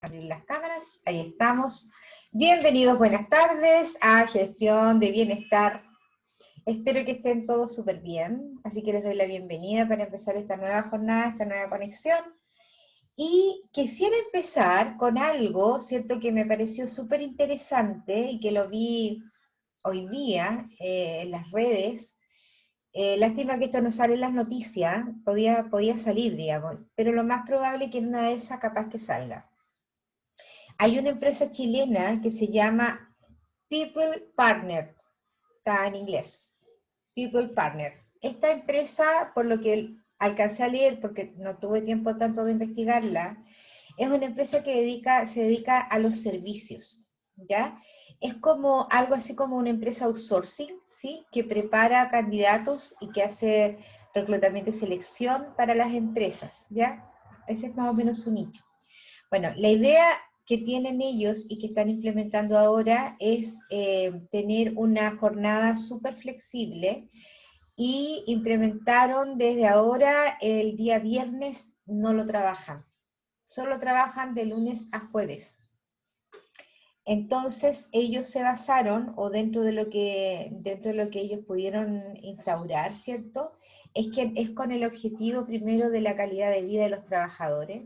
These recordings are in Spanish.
abrir las cámaras, ahí estamos. Bienvenidos, buenas tardes a Gestión de Bienestar. Espero que estén todos súper bien, así que les doy la bienvenida para empezar esta nueva jornada, esta nueva conexión. Y quisiera empezar con algo, ¿cierto?, que me pareció súper interesante y que lo vi hoy día en las redes. Lástima que esto no sale en las noticias, podía salir, digamos, pero lo más probable es que en una de esas capaz que salga. Hay una empresa chilena que se llama People Partner, está en inglés, People Partner. Esta empresa, por lo que alcancé a leer, porque no tuve tiempo tanto de investigarla, es una empresa que se dedica a los servicios, ¿ya? Es como algo así como una empresa outsourcing, ¿sí? Que prepara candidatos y que hace reclutamiento y selección para las empresas, ¿ya? Ese es más o menos su nicho. Bueno, la idea que tienen ellos y que están implementando ahora es tener una jornada súper flexible, y implementaron desde ahora el día viernes, no lo trabajan, solo trabajan de lunes a jueves. Entonces ellos se basaron, o dentro de lo que ellos pudieron instaurar, ¿cierto?, es que es con el objetivo primero de la calidad de vida de los trabajadores,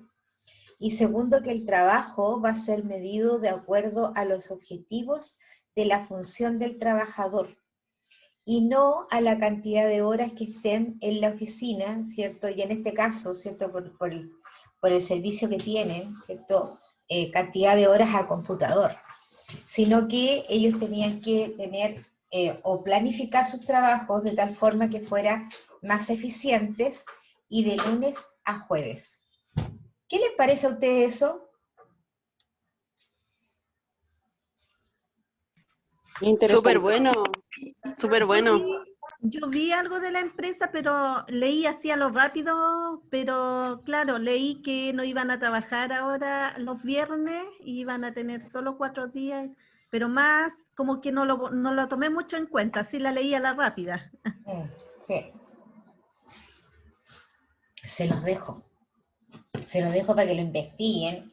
y segundo, que el trabajo va a ser medido de acuerdo a los objetivos de la función del trabajador, y no a la cantidad de horas que estén en la oficina, ¿cierto? Y en este caso, ¿cierto?, por el servicio que tienen, ¿cierto?, cantidad de horas a computador, sino que ellos tenían que tener o planificar sus trabajos de tal forma que fueran más eficientes y de lunes a jueves. ¿Qué les parece a ustedes eso? Súper Interesante. bueno, súper bueno. Yo vi algo de la empresa, pero leí así a lo rápido, pero claro, leí que no iban a trabajar ahora los viernes, iban a tener solo 4 días, pero más como que no lo tomé mucho en cuenta, así la leí a la rápida. Sí. Se los dejo para que lo investiguen,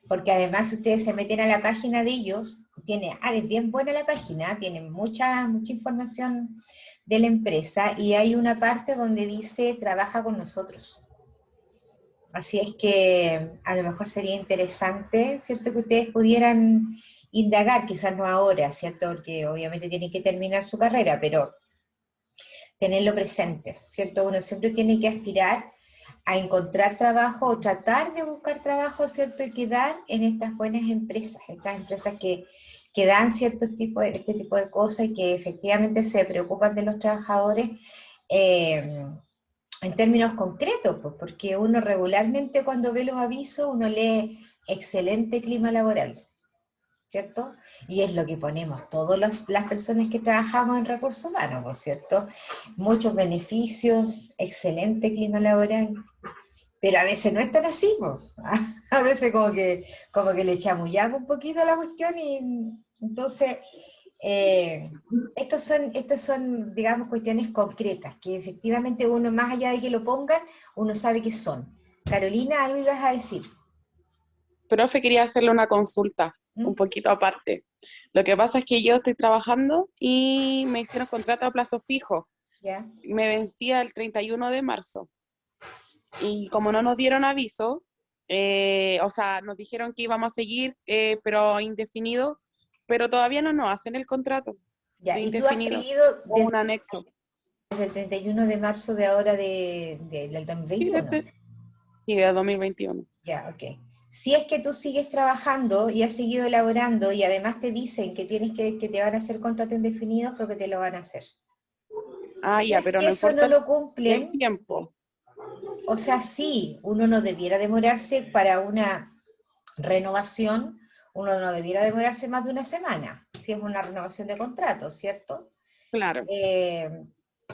porque además si ustedes se meten a la página de ellos, es bien buena la página, tienen mucha información de la empresa, y hay una parte donde dice trabaja con nosotros. Así es que a lo mejor sería interesante, ¿cierto?, que ustedes pudieran indagar, quizás no ahora, ¿cierto?, porque obviamente tienen que terminar su carrera, pero tenerlo presente, ¿cierto? Uno siempre tiene que aspirar a encontrar trabajo o tratar de buscar trabajo, ¿cierto?, y quedar en estas buenas empresas, estas empresas que dan este tipo de cosas y que efectivamente se preocupan de los trabajadores en términos concretos, pues, porque uno regularmente cuando ve los avisos, uno lee excelente clima laboral, ¿cierto? Y es lo que ponemos todas las personas que trabajamos en recursos humanos, ¿no es cierto? Muchos beneficios, excelente clima laboral, pero a veces no es tan así, ¿no? A veces como que le chamullamos un poquito a la cuestión, y entonces estos son, digamos, cuestiones concretas, que efectivamente uno, más allá de que lo pongan, uno sabe qué son. Carolina, algo ibas a decir. Profe, quería hacerle una consulta, un poquito aparte. Lo que pasa es que yo estoy trabajando y me hicieron contrato a plazo fijo. ¿Ya? Me vencía el 31 de marzo. Y como no nos dieron aviso, o sea, nos dijeron que íbamos a seguir, pero indefinido, pero todavía no nos hacen el contrato Ya, de y tú has indefinido seguido o un anexo. desde el 31 de marzo de ahora del Sí, 2021. de 2021. Ya, ok. Si es que tú sigues trabajando y has seguido elaborando y además te dicen que que te van a hacer contrato indefinido, creo que te lo van a hacer. Ah, Si ya, es pero que no eso no importa lo el cumplen, tiempo. o sea, sí, uno no debiera demorarse para una renovación, uno no debiera demorarse más de una semana, si es una renovación de contrato, ¿cierto? Claro.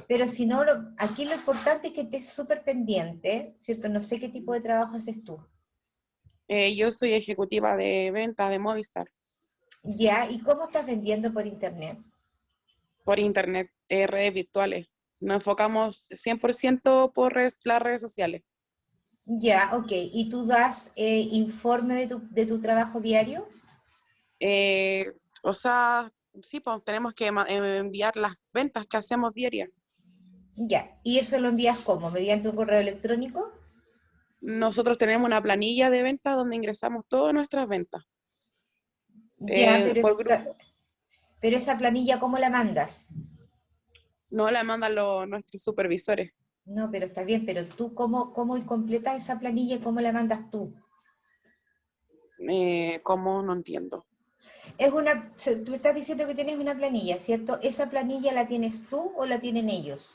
Pero si no, aquí lo importante es que estés súper pendiente, ¿cierto? No sé qué tipo de trabajo haces tú. Yo soy ejecutiva de venta de Movistar. Ya, ¿y cómo estás vendiendo por internet? Por internet, redes virtuales. Nos enfocamos 100% por las redes sociales. Ya, ok. ¿Y tú das informe de tu trabajo diario? O sea, sí, pues tenemos que enviar las ventas que hacemos diarias. Ya. ¿Y eso lo envías cómo? ¿Mediante un correo electrónico? Nosotros tenemos una planilla de ventas donde ingresamos todas nuestras ventas Ya, por grupo. pero esa planilla, ¿cómo la mandas? No la mandan nuestros supervisores. No, pero está bien, pero tú, ¿cómo completas esa planilla y cómo la mandas tú? ¿Cómo? No entiendo. Tú estás diciendo que tienes una planilla, ¿cierto? ¿Esa planilla la tienes tú o la tienen ellos?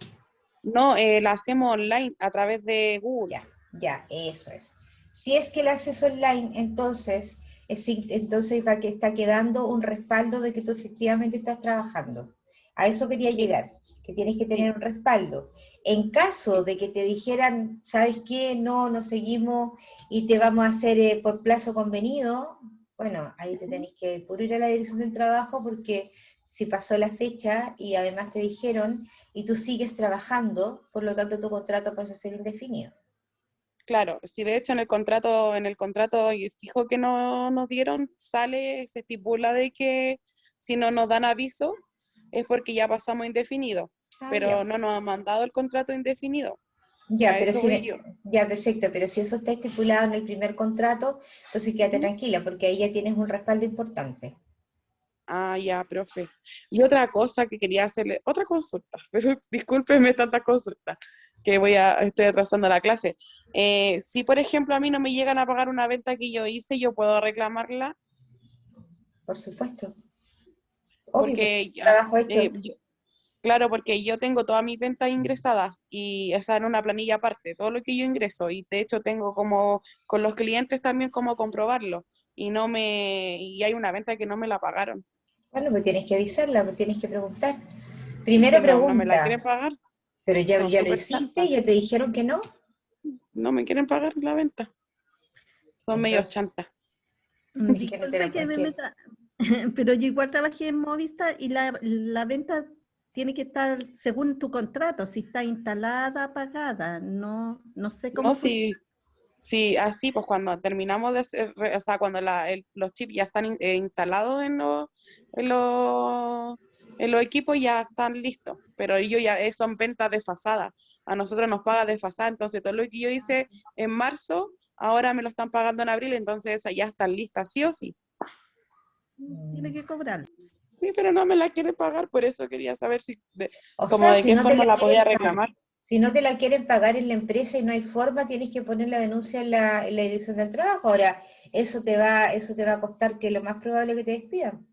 No, la hacemos online a través de Google. Ya, eso es. Si es que el acceso online, entonces, entonces va que está quedando un respaldo de que tú efectivamente estás trabajando. A eso quería Sí, llegar, que tienes que sí, tener un respaldo. En caso sí. de que te dijeran, ¿sabes qué? No seguimos y te vamos a hacer por plazo convenido, bueno, ahí te tenés que puro ir a la dirección del trabajo porque si pasó la fecha y además te dijeron y tú sigues trabajando, por lo tanto tu contrato pasa a ser indefinido. Claro, sí, de hecho en el contrato fijo que no nos dieron, se estipula de que si no nos dan aviso es porque ya pasamos indefinido, Ah, pero ya. no nos han mandado el contrato indefinido. Ya, A pero eso si, voy yo. ya, perfecto, pero si eso está estipulado en el primer contrato, entonces quédate Ujú. tranquila, porque ahí ya tienes un respaldo importante. Ah, ya, profe. Y otra cosa que quería hacerle, otra consulta, pero discúlpeme tantas consultas, que estoy atrasando la clase. Si, por ejemplo, a mí no me llegan a pagar una venta que yo hice, yo puedo reclamarla, Por supuesto. Obvio, pues porque trabajo hecho. claro, porque yo tengo todas mis ventas ingresadas y esa en una planilla aparte, todo lo que yo ingreso, y de hecho tengo como con los clientes también como comprobarlo, y hay una venta que no me la pagaron, Bueno, pues tienes que avisarla, pues tienes que preguntar. y Primero que no me la pregunta, quieren pagar. pero Son ya lo súper hiciste, chantas. ya te dijeron que no, No me quieren pagar la venta. Son medio entonces chantas. es que no te lo Disculpe que es me que, meta, pero yo igual trabajé en Movistar y la venta tiene que estar según tu contrato, si está instalada, pagada, no sé No, cómo funciona. sí, así pues cuando terminamos de hacer, o sea, cuando los chips ya están instalados en los, en los equipos ya están listos, pero ellos ya son ventas desfasadas. A nosotros nos paga desfasada, entonces todo lo que yo hice en marzo, ahora me lo están pagando en abril, entonces esas ya están listas, sí o sí. Tiene mm, que cobrar. Sí, pero no me la quieren pagar, por eso quería saber si, o como sea, de si qué no te forma la la podía quieren reclamar. si no te la quieren pagar en la empresa y no hay forma, tienes que poner la denuncia en la dirección del trabajo. Ahora, eso te va a costar que lo más probable es que te despidan.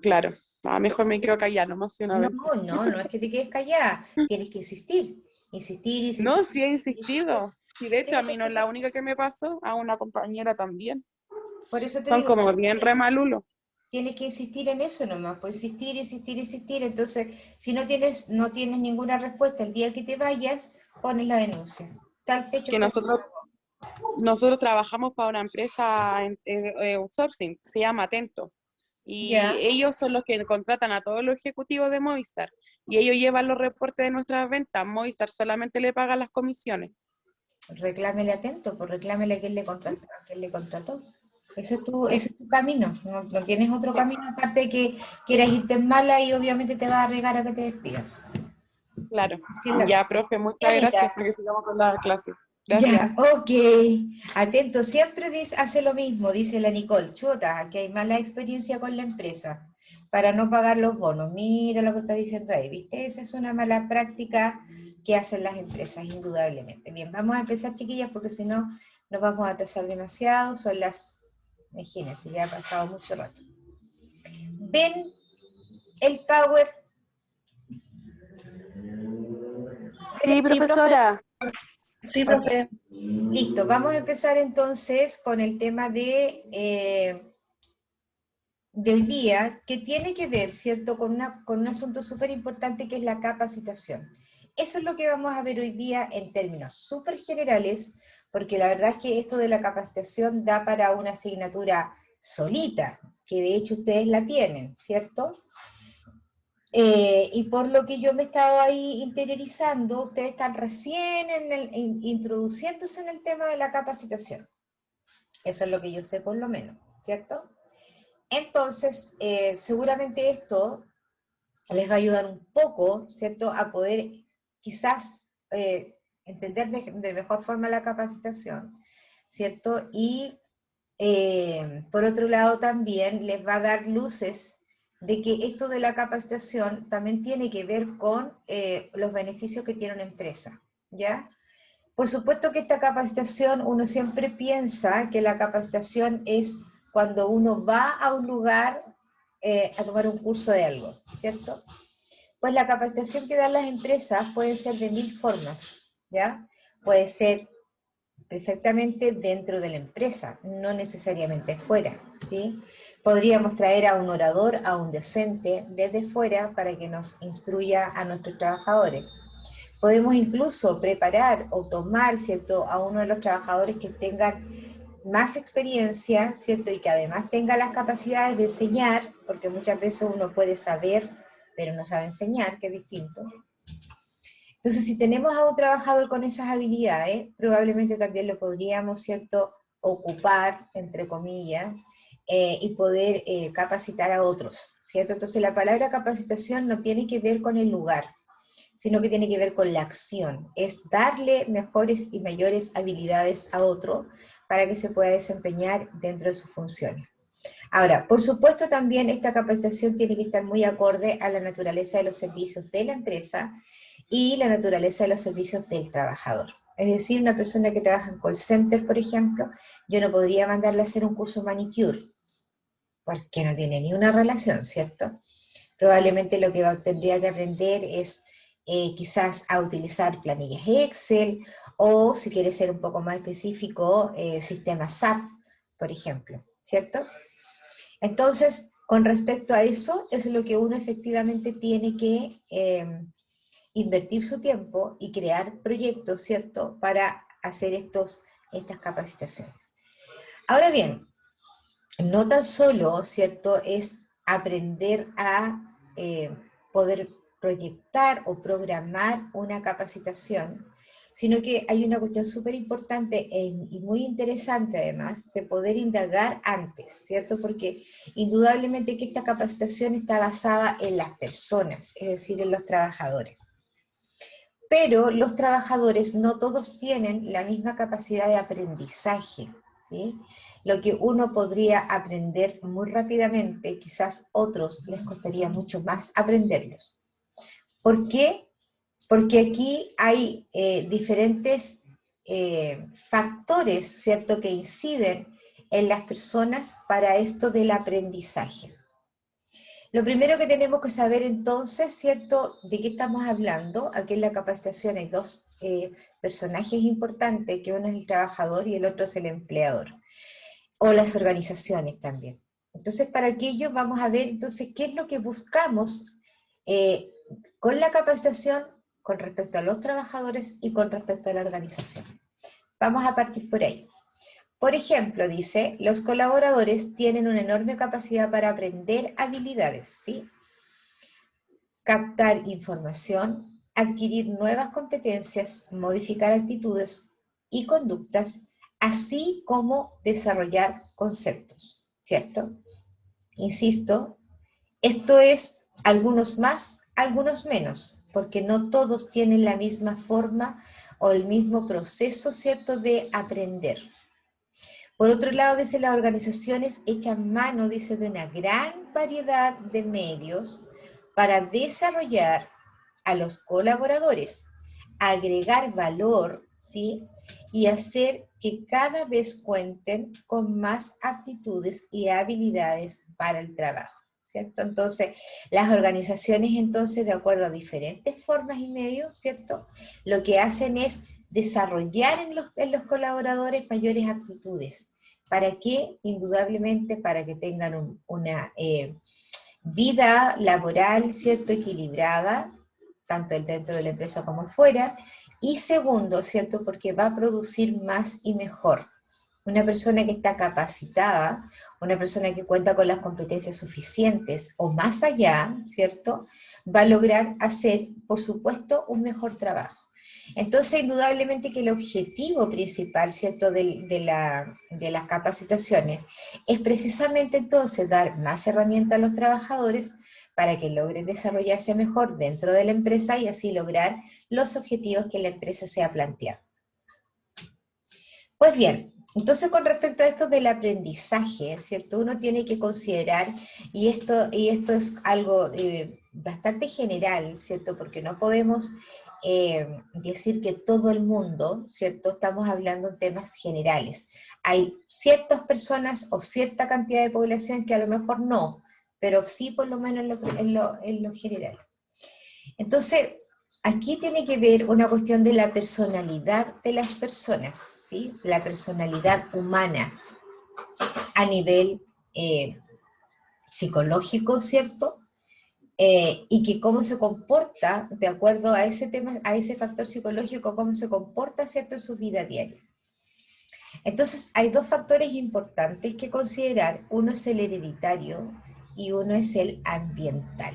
Claro, mejor me quedo callada, no más una No, venta. no es que te quedes callada, tienes que insistir, No, insistir, sí he insistir. insistido. Sí, de hecho, a Tienes que mí no es la seguir. única que me pasó, a una compañera también. Por eso te Son digo, como bien remalulo. tienes que insistir en eso nomás, por insistir, insistir, insistir. Entonces, si no tienes ninguna respuesta el día que te vayas, pones la denuncia. Tal fecha Que usted. nosotros trabajamos para una empresa outsourcing, se llama Atento. Y Ya, ellos son los que contratan a todos los ejecutivos de Movistar. Y ellos llevan los reportes de nuestras ventas. Movistar solamente le paga las comisiones. reclámele atento, pues reclámele a quien le contrató, a quien le contrató. Sí, Ese es tu camino, no tienes otro sí, camino aparte de que quieras irte en mala y obviamente te vas a arriesgar a que te despidan. claro. Así es la Ya, cosa. profe, muchas gracias Yanita, porque sigamos con la clase. ya, Gracias. ok. Atento, siempre hace lo mismo, dice la Nicole. Chuta, que hay mala experiencia con la empresa para no pagar los bonos. Mira lo que está diciendo ahí, ¿viste? Esa es una mala práctica que hacen las empresas, indudablemente. Bien, vamos a empezar, chiquillas, porque si no nos vamos a atrasar demasiado. Son imagínense, ya ha pasado mucho rato. Ven el power. Sí, profesora. Sí, Ok, profe. listo. Vamos a empezar entonces con el tema del día, que tiene que ver, ¿cierto?, con un asunto súper importante que es la capacitación. Eso es lo que vamos a ver hoy día en términos súper generales, porque la verdad es que esto de la capacitación da para una asignatura solita, que de hecho ustedes la tienen, ¿cierto? Y por lo que yo me estaba ahí interiorizando, ustedes están recién introduciéndose en el tema de la capacitación. Eso es lo que yo sé por lo menos, ¿cierto? Entonces, seguramente esto les va a ayudar un poco, ¿cierto? A poder quizás entender de mejor forma la capacitación, ¿cierto? Y por otro lado también les va a dar luces de que esto de la capacitación también tiene que ver con los beneficios que tiene una empresa, ¿ya? Por supuesto que esta capacitación, uno siempre piensa que la capacitación es cuando uno va a un lugar a tomar un curso de algo, ¿cierto? Pues la capacitación que dan las empresas puede ser de 1000 formas, ¿ya? Puede ser perfectamente dentro de la empresa, no necesariamente fuera, ¿sí? Podríamos traer a un orador, a un docente desde fuera para que nos instruya a nuestros trabajadores. Podemos incluso preparar o tomar, ¿cierto?, a uno de los trabajadores que tengan más experiencia, ¿cierto?, y que además tenga las capacidades de enseñar, porque muchas veces uno puede saber, pero no sabe enseñar, que es distinto. Entonces, si tenemos a un trabajador con esas habilidades, probablemente también lo podríamos, ¿cierto?, ocupar, entre comillas, y poder capacitar a otros, ¿cierto? Entonces, la palabra capacitación no tiene que ver con el lugar, sino que tiene que ver con la acción, es darle mejores y mayores habilidades a otro para que se pueda desempeñar dentro de sus funciones. Ahora, por supuesto también esta capacitación tiene que estar muy acorde a la naturaleza de los servicios de la empresa y la naturaleza de los servicios del trabajador. Es decir, una persona que trabaja en call center, por ejemplo, yo no podría mandarle a hacer un curso manicure, porque no tiene ni una relación, ¿cierto? Probablemente lo que tendría que aprender es quizás a utilizar planillas Excel, o si quiere ser un poco más específico, sistemas SAP, por ejemplo, ¿cierto? Entonces, con respecto a eso, es lo que uno efectivamente tiene que invertir su tiempo y crear proyectos, ¿cierto?, para hacer estas capacitaciones. Ahora bien, no tan solo, ¿cierto?, es aprender a poder proyectar o programar una capacitación, sino que hay una cuestión súper importante y muy interesante además de poder indagar antes, ¿cierto? Porque indudablemente que esta capacitación está basada en las personas, es decir, en los trabajadores. Pero los trabajadores no todos tienen la misma capacidad de aprendizaje, ¿sí? Lo que uno podría aprender muy rápidamente, quizás otros les costaría mucho más aprenderlos. ¿Por qué? Porque aquí hay diferentes factores, ¿cierto?, que inciden en las personas para esto del aprendizaje. Lo primero que tenemos que saber entonces, ¿cierto?, de qué estamos hablando. Aquí en la capacitación hay dos personajes importantes, que uno es el trabajador y el otro es el empleador, o las organizaciones también. Entonces, para aquello vamos a ver entonces qué es lo que buscamos con la capacitación con respecto a los trabajadores y con respecto a la organización. Vamos a partir por ahí. Por ejemplo, dice, los colaboradores tienen una enorme capacidad para aprender habilidades, ¿sí? Captar información, adquirir nuevas competencias, modificar actitudes y conductas, así como desarrollar conceptos, ¿cierto? Insisto, esto es algunos más, algunos menos, porque no todos tienen la misma forma o el mismo proceso, ¿cierto?, de aprender. Por otro lado, dice, las organizaciones echan mano, dice, de una gran variedad de medios para desarrollar a los colaboradores, agregar valor, ¿sí?, y hacer que cada vez cuenten con más aptitudes y habilidades para el trabajo, ¿cierto? Entonces, las organizaciones, entonces, de acuerdo a diferentes formas y medios, ¿cierto?, lo que hacen es desarrollar en los colaboradores mayores aptitudes. ¿Para qué? Indudablemente para que tengan una vida laboral, ¿cierto?, equilibrada, tanto dentro de la empresa como fuera, y segundo, ¿cierto?, porque va a producir más y mejor. Una persona que está capacitada, una persona que cuenta con las competencias suficientes o más allá, ¿cierto? Va a lograr hacer, por supuesto, un mejor trabajo. Entonces, indudablemente que el objetivo principal, ¿cierto?, de las capacitaciones es precisamente entonces dar más herramientas a los trabajadores para que logren desarrollarse mejor dentro de la empresa y así lograr los objetivos que la empresa se ha planteado. Pues bien, entonces con respecto a esto del aprendizaje, ¿cierto? Uno tiene que considerar, y esto es algo bastante general, ¿cierto? Porque no podemos decir que todo el mundo, ¿cierto? Estamos hablando de temas generales. Hay ciertas personas o cierta cantidad de población que a lo mejor no, pero sí por lo menos en lo general. Entonces, aquí tiene que ver una cuestión de la personalidad de las personas, ¿sí? La personalidad humana a nivel psicológico, ¿cierto? Y que cómo se comporta, de acuerdo a ese tema, a ese factor psicológico, cómo se comporta, ¿cierto?, en su vida diaria. Entonces, hay dos factores importantes que considerar. Uno es el hereditario y uno es el ambiental,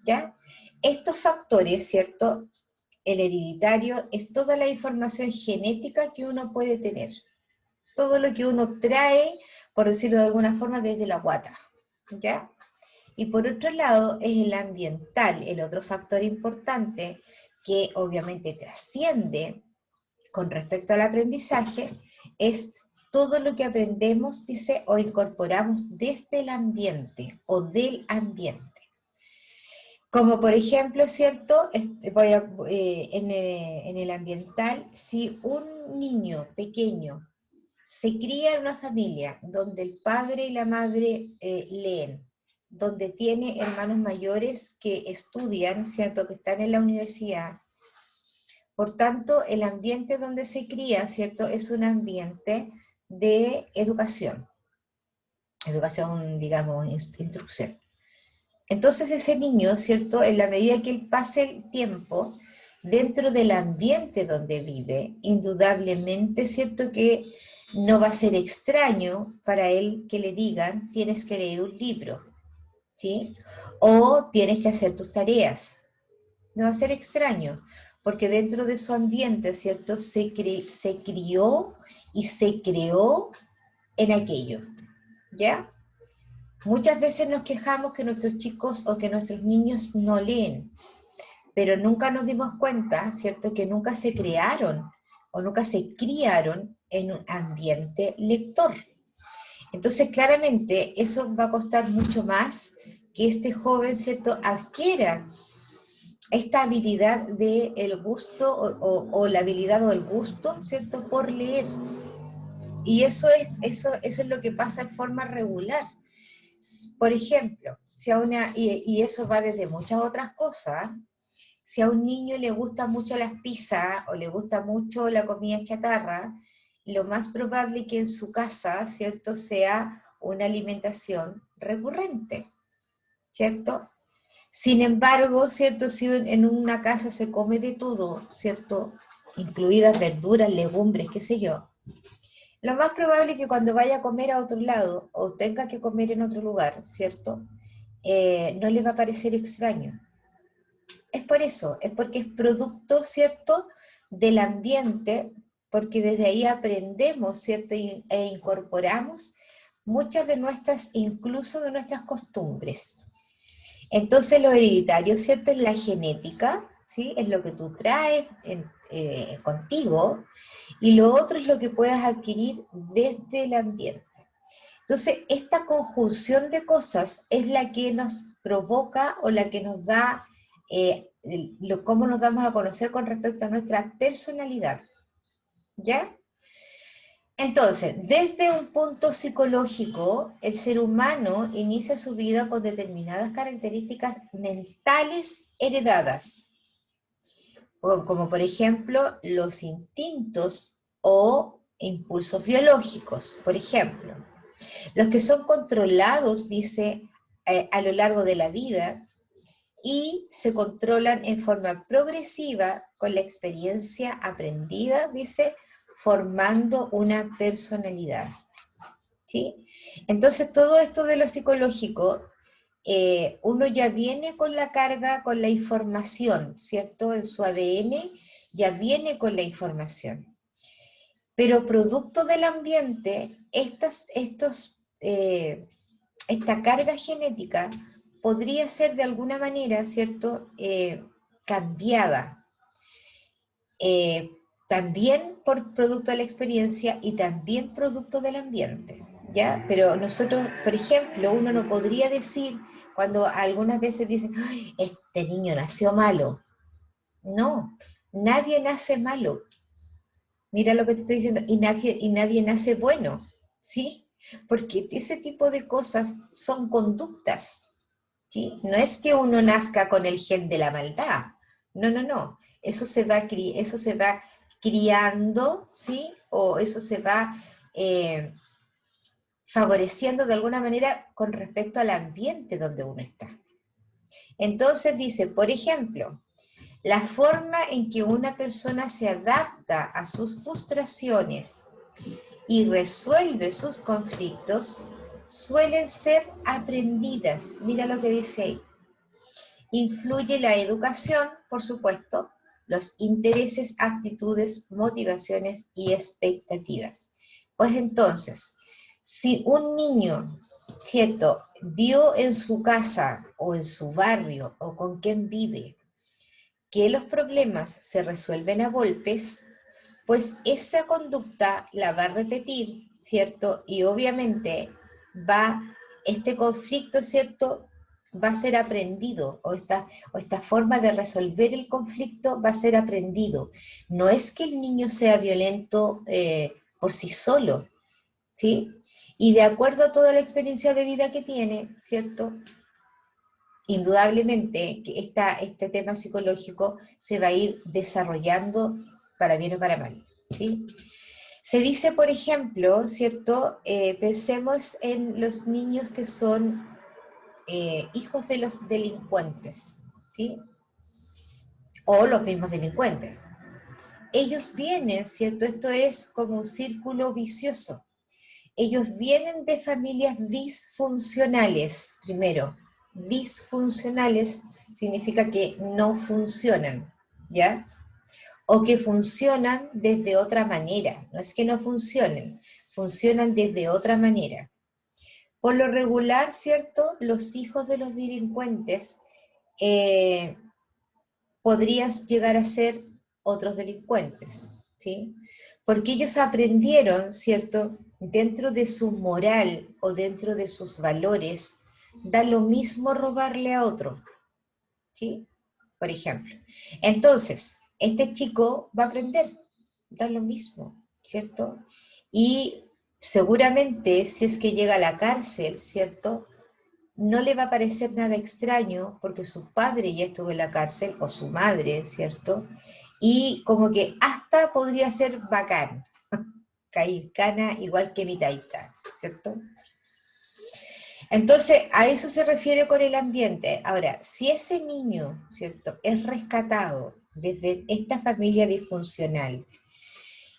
¿ya? Estos factores, ¿cierto? El hereditario es toda la información genética que uno puede tener. Todo lo que uno trae, por decirlo de alguna forma, desde la guata, ¿ya? Y por otro lado es el ambiental, el otro factor importante que obviamente trasciende con respecto al aprendizaje, es todo lo que aprendemos, dice, o incorporamos desde el ambiente o del ambiente. Como por ejemplo, ¿cierto? En el ambiental, si un niño pequeño se cría en una familia donde el padre y la madre leen, donde tiene hermanos mayores que estudian, ¿cierto?, que están en la universidad. Por tanto, el ambiente donde se cría, ¿cierto?, es un ambiente de educación, digamos, instrucción. Entonces ese niño, ¿cierto?, en la medida que él pase el tiempo dentro del ambiente donde vive, indudablemente, ¿cierto?, que no va a ser extraño para él que le digan, tienes que leer un libro, ¿sí? O tienes que hacer tus tareas. No va a ser extraño, porque dentro de su ambiente, ¿cierto?, se crió y se creó en aquello, ¿ya? Muchas veces nos quejamos que nuestros chicos o que nuestros niños no leen, pero nunca nos dimos cuenta, ¿cierto?, que nunca se crearon o nunca se criaron en un ambiente lector. Entonces, claramente, eso va a costar mucho más que este joven, ¿cierto?, adquiera esta habilidad del gusto o la habilidad o el gusto, ¿cierto?, por leer. Y eso es lo que pasa en forma regular. Por ejemplo, y eso va desde muchas otras cosas, si a un niño le gustan mucho las pizzas o le gusta mucho la comida chatarra, lo más probable que en su casa, ¿cierto?, sea una alimentación recurrente, ¿cierto? Sin embargo, ¿cierto?, si en una casa se come de todo, ¿cierto?, incluidas verduras, legumbres, qué sé yo, lo más probable es que cuando vaya a comer a otro lado o tenga que comer en otro lugar, ¿cierto?, no le va a parecer extraño. Es por eso, es porque es producto, ¿cierto?, del ambiente, porque desde ahí aprendemos, ¿cierto?, e incorporamos muchas de nuestras, incluso de nuestras costumbres. Entonces lo hereditario, ¿cierto?, es la genética, ¿sí?, es lo que tú traes contigo, y lo otro es lo que puedas adquirir desde el ambiente. Entonces, esta conjunción de cosas es la que nos provoca o la que nos da cómo nos damos a conocer con respecto a nuestra personalidad, ¿ya? Entonces, desde un punto psicológico, el ser humano inicia su vida con determinadas características mentales heredadas, como por ejemplo los instintos o impulsos biológicos. Por ejemplo, los que son controlados, dice, a lo largo de la vida, y se controlan en forma progresiva con la experiencia aprendida, dice, formando una personalidad, ¿sí? Entonces todo esto de lo psicológico, uno ya viene con la carga, con la información, ¿cierto? En su ADN ya viene con la información. Pero producto del ambiente, esta carga genética podría ser de alguna manera, ¿cierto?, cambiada. También por producto de la experiencia y también producto del ambiente, ¿ya? Pero nosotros, por ejemplo, uno no podría decir, cuando algunas veces dicen, "Ay, este niño nació malo". No, nadie nace malo. Mira lo que te estoy diciendo, y nadie nace bueno, ¿sí? Porque ese tipo de cosas son conductas, ¿sí? No es que uno nazca con el gen de la maldad, no, no, no. Eso se va criando, ¿sí? O eso se va favoreciendo de alguna manera con respecto al ambiente donde uno está. Entonces dice, por ejemplo, la forma en que una persona se adapta a sus frustraciones y resuelve sus conflictos suelen ser aprendidas. Mira lo que dice ahí. Influye la educación, por supuesto, los intereses, actitudes, motivaciones y expectativas. Pues entonces, si un niño, ¿cierto?, vio en su casa o en su barrio o con quien vive que los problemas se resuelven a golpes, pues esa conducta la va a repetir, ¿cierto? Y obviamente este conflicto, ¿cierto?, va a ser aprendido, o esta forma de resolver el conflicto va a ser aprendido. No es que el niño sea violento por sí solo, ¿sí? Y de acuerdo a toda la experiencia de vida que tiene, ¿cierto?, indudablemente que este tema psicológico se va a ir desarrollando para bien o para mal, ¿sí? Se dice, por ejemplo, ¿cierto? Pensemos en los niños que son hijos de los delincuentes, ¿sí? O los mismos delincuentes. Ellos vienen, ¿cierto? Esto es como un círculo vicioso. Ellos vienen de familias disfuncionales, primero. Disfuncionales significa que no funcionan, ¿ya? O que funcionan desde otra manera. No es que no funcionen, funcionan desde otra manera. Por lo regular, ¿cierto?, los hijos de los delincuentes podrían llegar a ser otros delincuentes, ¿sí? Porque ellos aprendieron, ¿cierto?, dentro de su moral o dentro de sus valores, da lo mismo robarle a otro, ¿sí? Por ejemplo. Entonces, este chico va a aprender, da lo mismo, ¿cierto? Y seguramente si es que llega a la cárcel, ¿cierto?, no le va a parecer nada extraño porque su padre ya estuvo en la cárcel, o su madre, ¿cierto? Y como que hasta podría ser bacán, caer cana igual que mi taita, ¿cierto? Entonces, a eso se refiere con el ambiente. Ahora, si ese niño, ¿cierto?, es rescatado desde esta familia disfuncional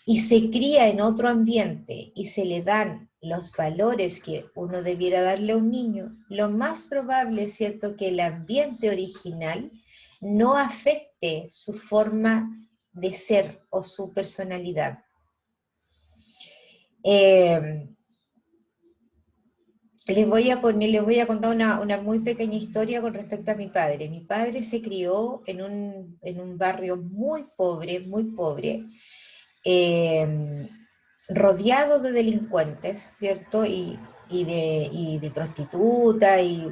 y se cría en otro ambiente y se le dan los valores que uno debiera darle a un niño, lo más probable es, ¿cierto?, que el ambiente original no afecte su forma de ser o su personalidad. Les voy a contar una muy pequeña historia con respecto a mi padre. Mi padre se crió en un barrio muy pobre, rodeado de delincuentes, ¿cierto? Y de prostituta, y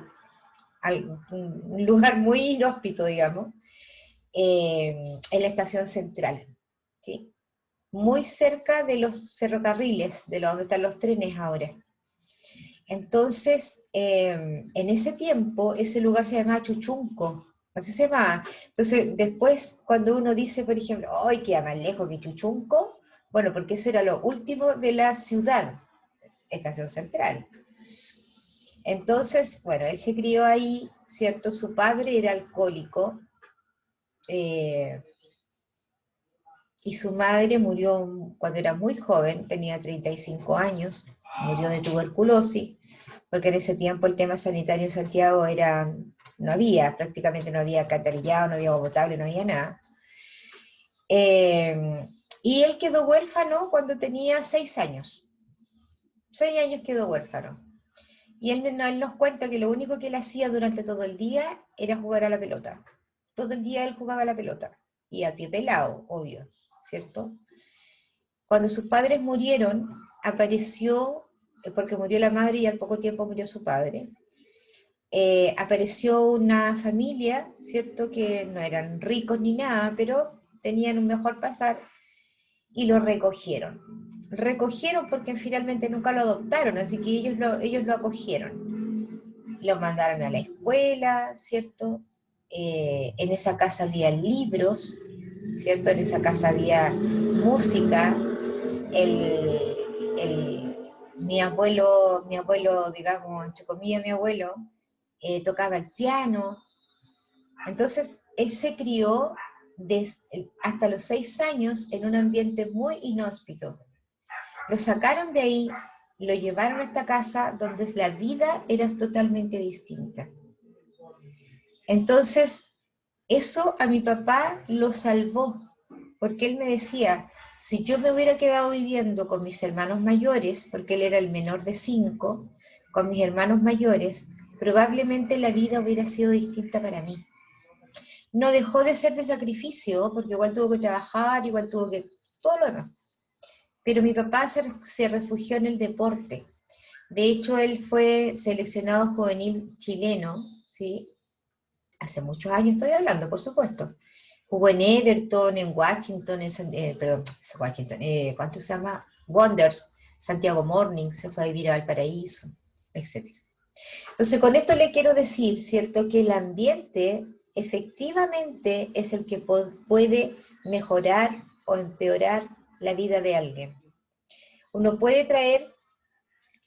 un lugar muy inhóspito, digamos, en la estación central, ¿sí? Muy cerca de los ferrocarriles, de donde están los trenes ahora. Entonces, en ese tiempo, ese lugar se llamaba Chuchunco, así se llamaba. Entonces, después, cuando uno dice, por ejemplo, ¡ay, queda más lejos que Chuchunco! Bueno, porque eso era lo último de la ciudad, Estación Central. Entonces, bueno, él se crió ahí, ¿cierto? Su padre era alcohólico, y y su madre murió cuando era muy joven, tenía 35 años, murió de tuberculosis, porque en ese tiempo el tema sanitario en Santiago no había, prácticamente no había alcantarillado, no había agua potable, no había nada. Y él quedó huérfano cuando tenía 6 años. 6 años quedó huérfano. Y él nos cuenta que lo único que él hacía durante todo el día era jugar a la pelota. Todo el día él jugaba a la pelota. Y a pie pelado, obvio, ¿cierto? Cuando sus padres murieron, apareció, porque murió la madre y al poco tiempo murió su padre, apareció una familia, ¿cierto? Que no eran ricos ni nada, pero tenían un mejor pasar y lo recogieron. Recogieron porque finalmente nunca lo adoptaron, así que ellos lo acogieron. Lo mandaron a la escuela, ¿cierto? En esa casa había libros, ¿cierto? En esa casa había música. Mi abuelo, digamos, entre comillas, mi abuelo, tocaba el piano. Entonces, él se crió hasta los 6 años en un ambiente muy inhóspito. Lo sacaron de ahí, lo llevaron a esta casa donde la vida era totalmente distinta. Entonces, eso a mi papá lo salvó, porque él me decía, si yo me hubiera quedado viviendo con mis hermanos mayores, porque él era el menor de 5, con mis hermanos mayores, probablemente la vida hubiera sido distinta para mí. No dejó de ser de sacrificio, porque igual tuvo que trabajar, igual tuvo que... todo lo demás. Pero mi papá se refugió en el deporte. De hecho, él fue seleccionado juvenil chileno, ¿sí? Hace muchos años estoy hablando, por supuesto. Jugó en Everton, en Washington, ¿cuánto se llama? Wonders, Santiago Morning, se fue a vivir a Valparaíso, etc. Entonces, con esto le quiero decir, ¿cierto? Que el ambiente efectivamente es el que puede mejorar o empeorar la vida de alguien. Uno puede traer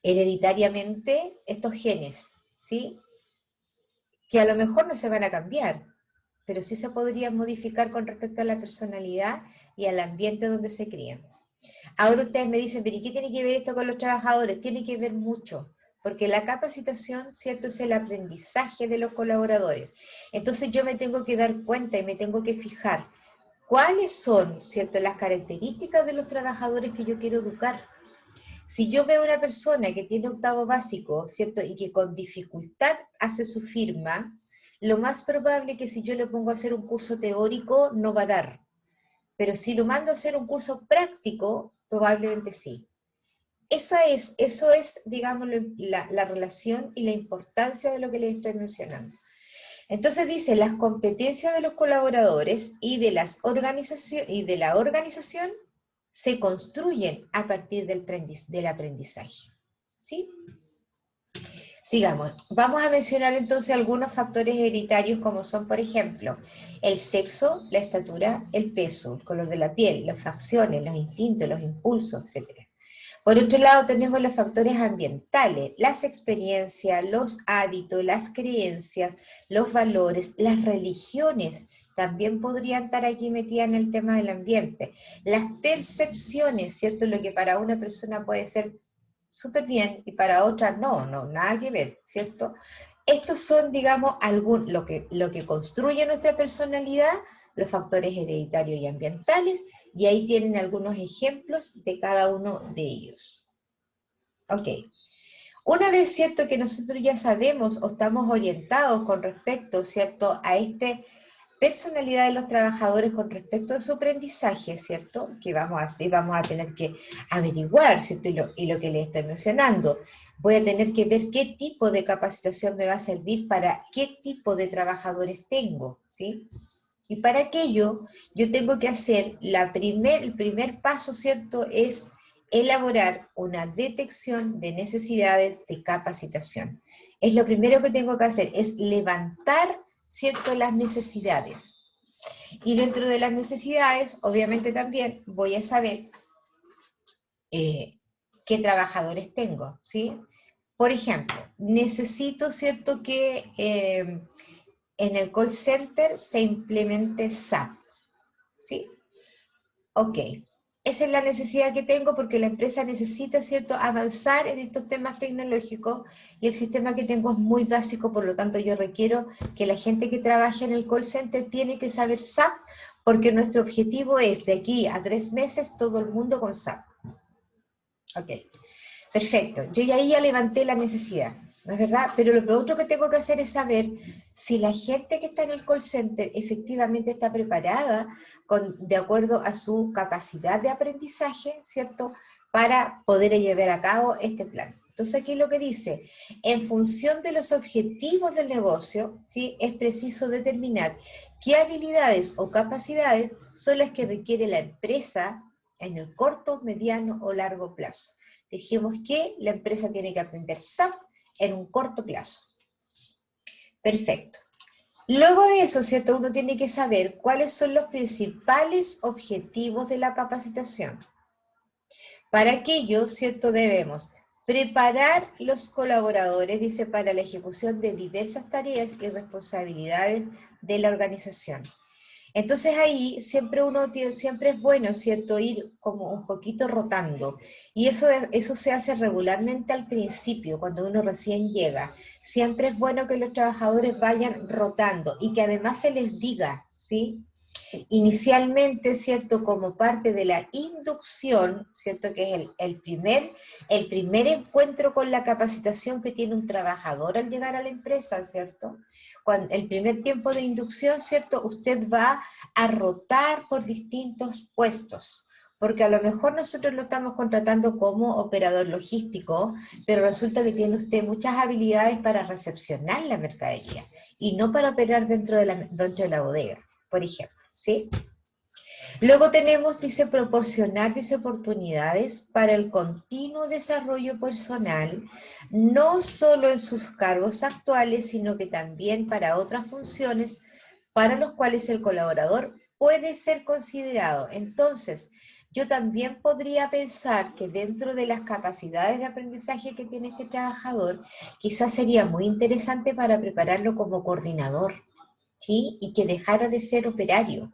hereditariamente estos genes, ¿sí? Que a lo mejor no se van a cambiar, pero sí se podrían modificar con respecto a la personalidad y al ambiente donde se crían. Ahora ustedes me dicen, pero ¿y qué tiene que ver esto con los trabajadores? Tiene que ver mucho, porque la capacitación, ¿cierto?, es el aprendizaje de los colaboradores. Entonces yo me tengo que dar cuenta y me tengo que fijar cuáles son, ¿cierto?, las características de los trabajadores que yo quiero educar. Si yo veo una persona que tiene octavo básico, ¿cierto?, y que con dificultad hace su firma, lo más probable es que si yo le pongo a hacer un curso teórico, no va a dar. Pero si lo mando a hacer un curso práctico, probablemente sí. Eso es digamos, la relación y la importancia de lo que les estoy mencionando. Entonces dice, las competencias de los colaboradores y de la organización se construyen a partir del aprendizaje. ¿Sí? Sigamos. Vamos a mencionar entonces algunos factores hereditarios como son, por ejemplo, el sexo, la estatura, el peso, el color de la piel, las facciones, los instintos, los impulsos, etc. Por otro lado tenemos los factores ambientales, las experiencias, los hábitos, las creencias, los valores, las religiones, también podrían estar aquí metidas en el tema del ambiente. Las percepciones, ¿cierto? Lo que para una persona puede ser súper bien y para otra no, nada que ver, ¿cierto? Estos son, digamos, lo que construye nuestra personalidad, los factores hereditarios y ambientales, y ahí tienen algunos ejemplos de cada uno de ellos. Ok. Una vez, ¿cierto?, que nosotros ya sabemos o estamos orientados con respecto, ¿cierto?, a esta personalidad de los trabajadores con respecto a su aprendizaje, ¿cierto?, que vamos a tener que averiguar, ¿cierto?, y lo que les estoy mencionando. Voy a tener que ver qué tipo de capacitación me va a servir para qué tipo de trabajadores tengo, ¿sí? Y para aquello, yo tengo que hacer el primer paso, ¿cierto?, es elaborar una detección de necesidades de capacitación. Es lo primero que tengo que hacer, es levantar, ¿cierto?, las necesidades. Y dentro de las necesidades, obviamente también voy a saber qué trabajadores tengo, ¿sí? Por ejemplo, necesito, ¿cierto?, que en el call center se implemente SAP, ¿sí? Ok, esa es la necesidad que tengo porque la empresa necesita, ¿cierto?, avanzar en estos temas tecnológicos y el sistema que tengo es muy básico, por lo tanto yo requiero que la gente que trabaje en el call center tiene que saber SAP porque nuestro objetivo es de aquí a 3 meses todo el mundo con SAP. Ok, perfecto. Yo ya ahí ya levanté la necesidad, ¿no es verdad? Pero lo otro que tengo que hacer es saber si la gente que está en el call center efectivamente está preparada de acuerdo a su capacidad de aprendizaje, ¿cierto?, para poder llevar a cabo este plan. Entonces aquí lo que dice, en función de los objetivos del negocio, ¿sí?, es preciso determinar qué habilidades o capacidades son las que requiere la empresa en el corto, mediano o largo plazo. Dijimos que la empresa tiene que aprender SAP en un corto plazo. Perfecto. Luego de eso, ¿cierto?, uno tiene que saber cuáles son los principales objetivos de la capacitación. Para aquello, ¿cierto?, debemos preparar los colaboradores, dice, para la ejecución de diversas tareas y responsabilidades de la organización. Entonces ahí siempre siempre es bueno, ¿cierto?, ir como un poquito rotando. Y eso se hace regularmente al principio, cuando uno recién llega. Siempre es bueno que los trabajadores vayan rotando y que además se les diga, ¿sí? Inicialmente, ¿cierto?, como parte de la inducción, ¿cierto?, que es el primer encuentro con la capacitación que tiene un trabajador al llegar a la empresa, ¿cierto? Cuando el primer tiempo de inducción, ¿cierto?, usted va a rotar por distintos puestos, porque a lo mejor nosotros lo estamos contratando como operador logístico, pero resulta que tiene usted muchas habilidades para recepcionar la mercadería y no para operar dentro de la bodega, por ejemplo. ¿Sí? Luego tenemos, dice, proporcionar, dice, oportunidades para el continuo desarrollo personal, no solo en sus cargos actuales, sino que también para otras funciones para los cuales el colaborador puede ser considerado. Entonces, yo también podría pensar que dentro de las capacidades de aprendizaje que tiene este trabajador, quizás sería muy interesante para prepararlo como coordinador, ¿sí? Y que dejara de ser operario,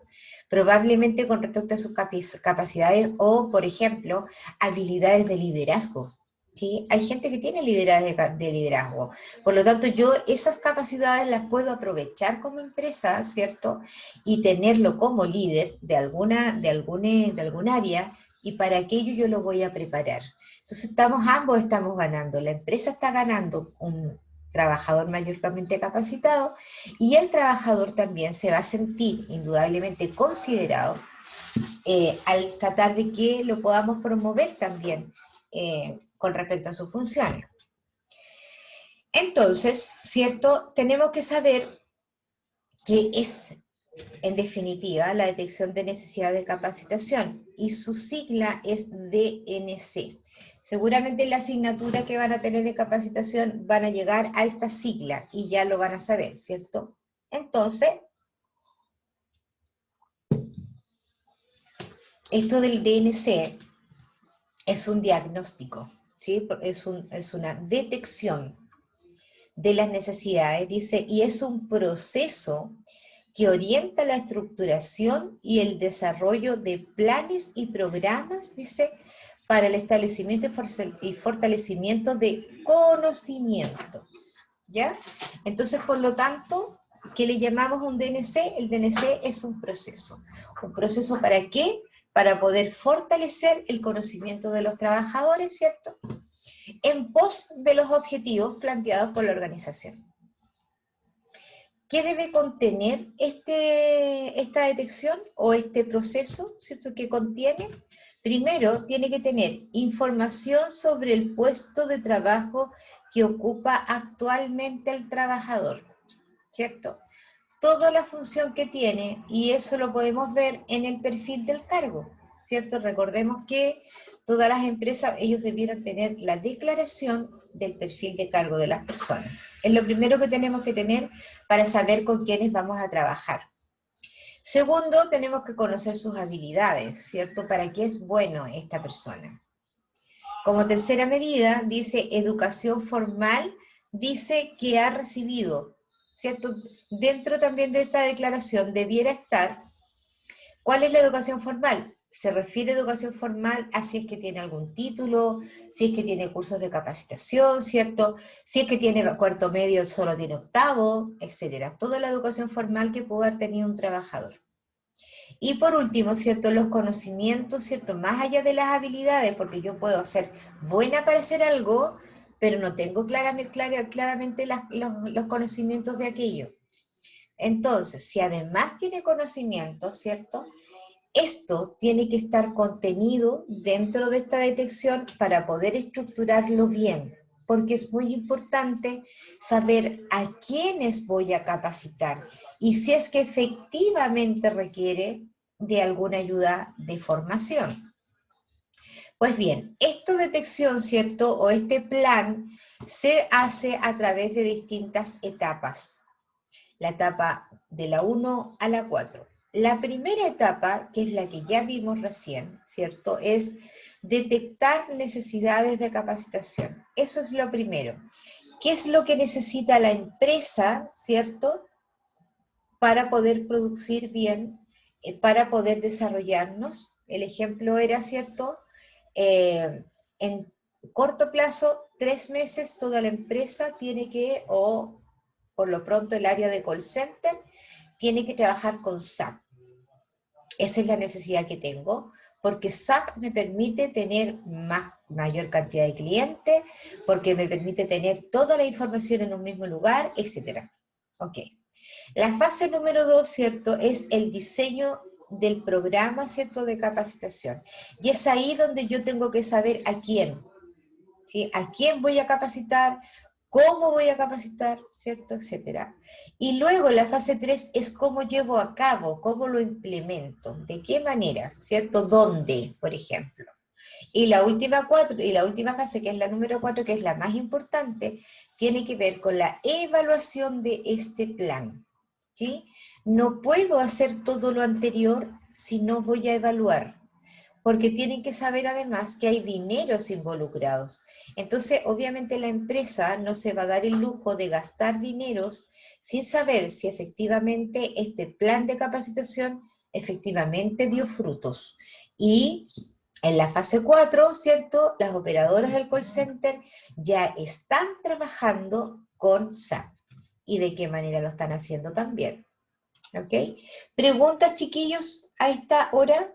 probablemente con respecto a sus capacidades o, por ejemplo, habilidades de liderazgo, ¿sí? Hay gente que tiene de liderazgo, por lo tanto yo esas capacidades las puedo aprovechar como empresa, ¿cierto? Y tenerlo como líder de algún área, y para aquello yo lo voy a preparar. Entonces ambos estamos ganando, la empresa está ganando un trabajador mayormente capacitado y el trabajador también se va a sentir indudablemente considerado al tratar de que lo podamos promover también con respecto a sus funciones. Entonces, ¿cierto? Tenemos que saber qué es, en definitiva, la detección de necesidad de capacitación y su sigla es DNC. Seguramente en la asignatura que van a tener de capacitación van a llegar a esta sigla y ya lo van a saber, ¿cierto? Entonces, esto del DNC es un diagnóstico, ¿sí? Es una detección de las necesidades, dice, y es un proceso que orienta la estructuración y el desarrollo de planes y programas, dice, para el establecimiento y fortalecimiento de conocimiento, ¿ya? Entonces, por lo tanto, ¿qué le llamamos un DNC? El DNC es un proceso. ¿Un proceso para qué? Para poder fortalecer el conocimiento de los trabajadores, ¿cierto?, en pos de los objetivos planteados por la organización. ¿Qué debe contener esta detección o este proceso, ¿cierto?, que contiene? Primero, tiene que tener información sobre el puesto de trabajo que ocupa actualmente el trabajador, ¿cierto? Toda la función que tiene, y eso lo podemos ver en el perfil del cargo, ¿cierto? Recordemos que todas las empresas, ellos debieran tener la declaración del perfil de cargo de las personas. Es lo primero que tenemos que tener para saber con quiénes vamos a trabajar. Segundo, tenemos que conocer sus habilidades, ¿cierto? ¿Para qué es bueno esta persona? Como tercera medida, dice educación formal, dice que ha recibido, ¿cierto? Dentro también de esta declaración debiera estar, ¿cuál es la educación formal? se refiere a educación formal a si es que tiene algún título, si es que tiene cursos de capacitación, ¿cierto? Si es que tiene cuarto medio, solo tiene octavo, etcétera. Toda la educación formal que puede haber tenido un trabajador. Y por último, ¿cierto? Los conocimientos, ¿cierto? Más allá de las habilidades, porque yo puedo ser buena para hacer algo, pero no tengo claramente los conocimientos de aquello. Entonces, si además tiene conocimientos, ¿cierto? Esto tiene que estar contenido dentro de esta detección para poder estructurarlo bien, porque es muy importante saber a quiénes voy a capacitar y si es que efectivamente requiere de alguna ayuda de formación. Pues bien, esta detección, ¿cierto? O este plan se hace a través de distintas etapas. La etapa de la 1 a la 4. La primera etapa, que es la que ya vimos recién, ¿cierto? Es detectar necesidades de capacitación. Eso es lo primero. ¿Qué es lo que necesita la empresa, ¿cierto? Para poder producir bien, para poder desarrollarnos. El ejemplo era, ¿cierto? En corto plazo, 3 meses, toda la empresa tiene que, o por lo pronto el área de call center, tiene que trabajar con SAP. Esa es la necesidad que tengo, porque SAP me permite tener mayor cantidad de clientes, porque me permite tener toda la información en un mismo lugar, etc. Ok. La fase número 2, ¿cierto?, es el diseño del programa, ¿cierto?, de capacitación. Y es ahí donde yo tengo que saber a quién, ¿sí? A quién voy a capacitar, cómo voy a capacitar, ¿cierto?, etcétera. Y luego la fase 3 es cómo llevo a cabo, cómo lo implemento, de qué manera, ¿cierto?, dónde, por ejemplo. Y la última fase, que es la número 4, que es la más importante, tiene que ver con la evaluación de este plan, ¿sí? No puedo hacer todo lo anterior si no voy a evaluar, porque tienen que saber además que hay dineros involucrados. Entonces, obviamente la empresa no se va a dar el lujo de gastar dineros sin saber si efectivamente este plan de capacitación efectivamente dio frutos. Y en la fase 4, ¿cierto?, las operadoras del call center ya están trabajando con SAP. ¿Y de qué manera lo están haciendo también? ¿Ok? ¿Preguntas, chiquillos, a esta hora?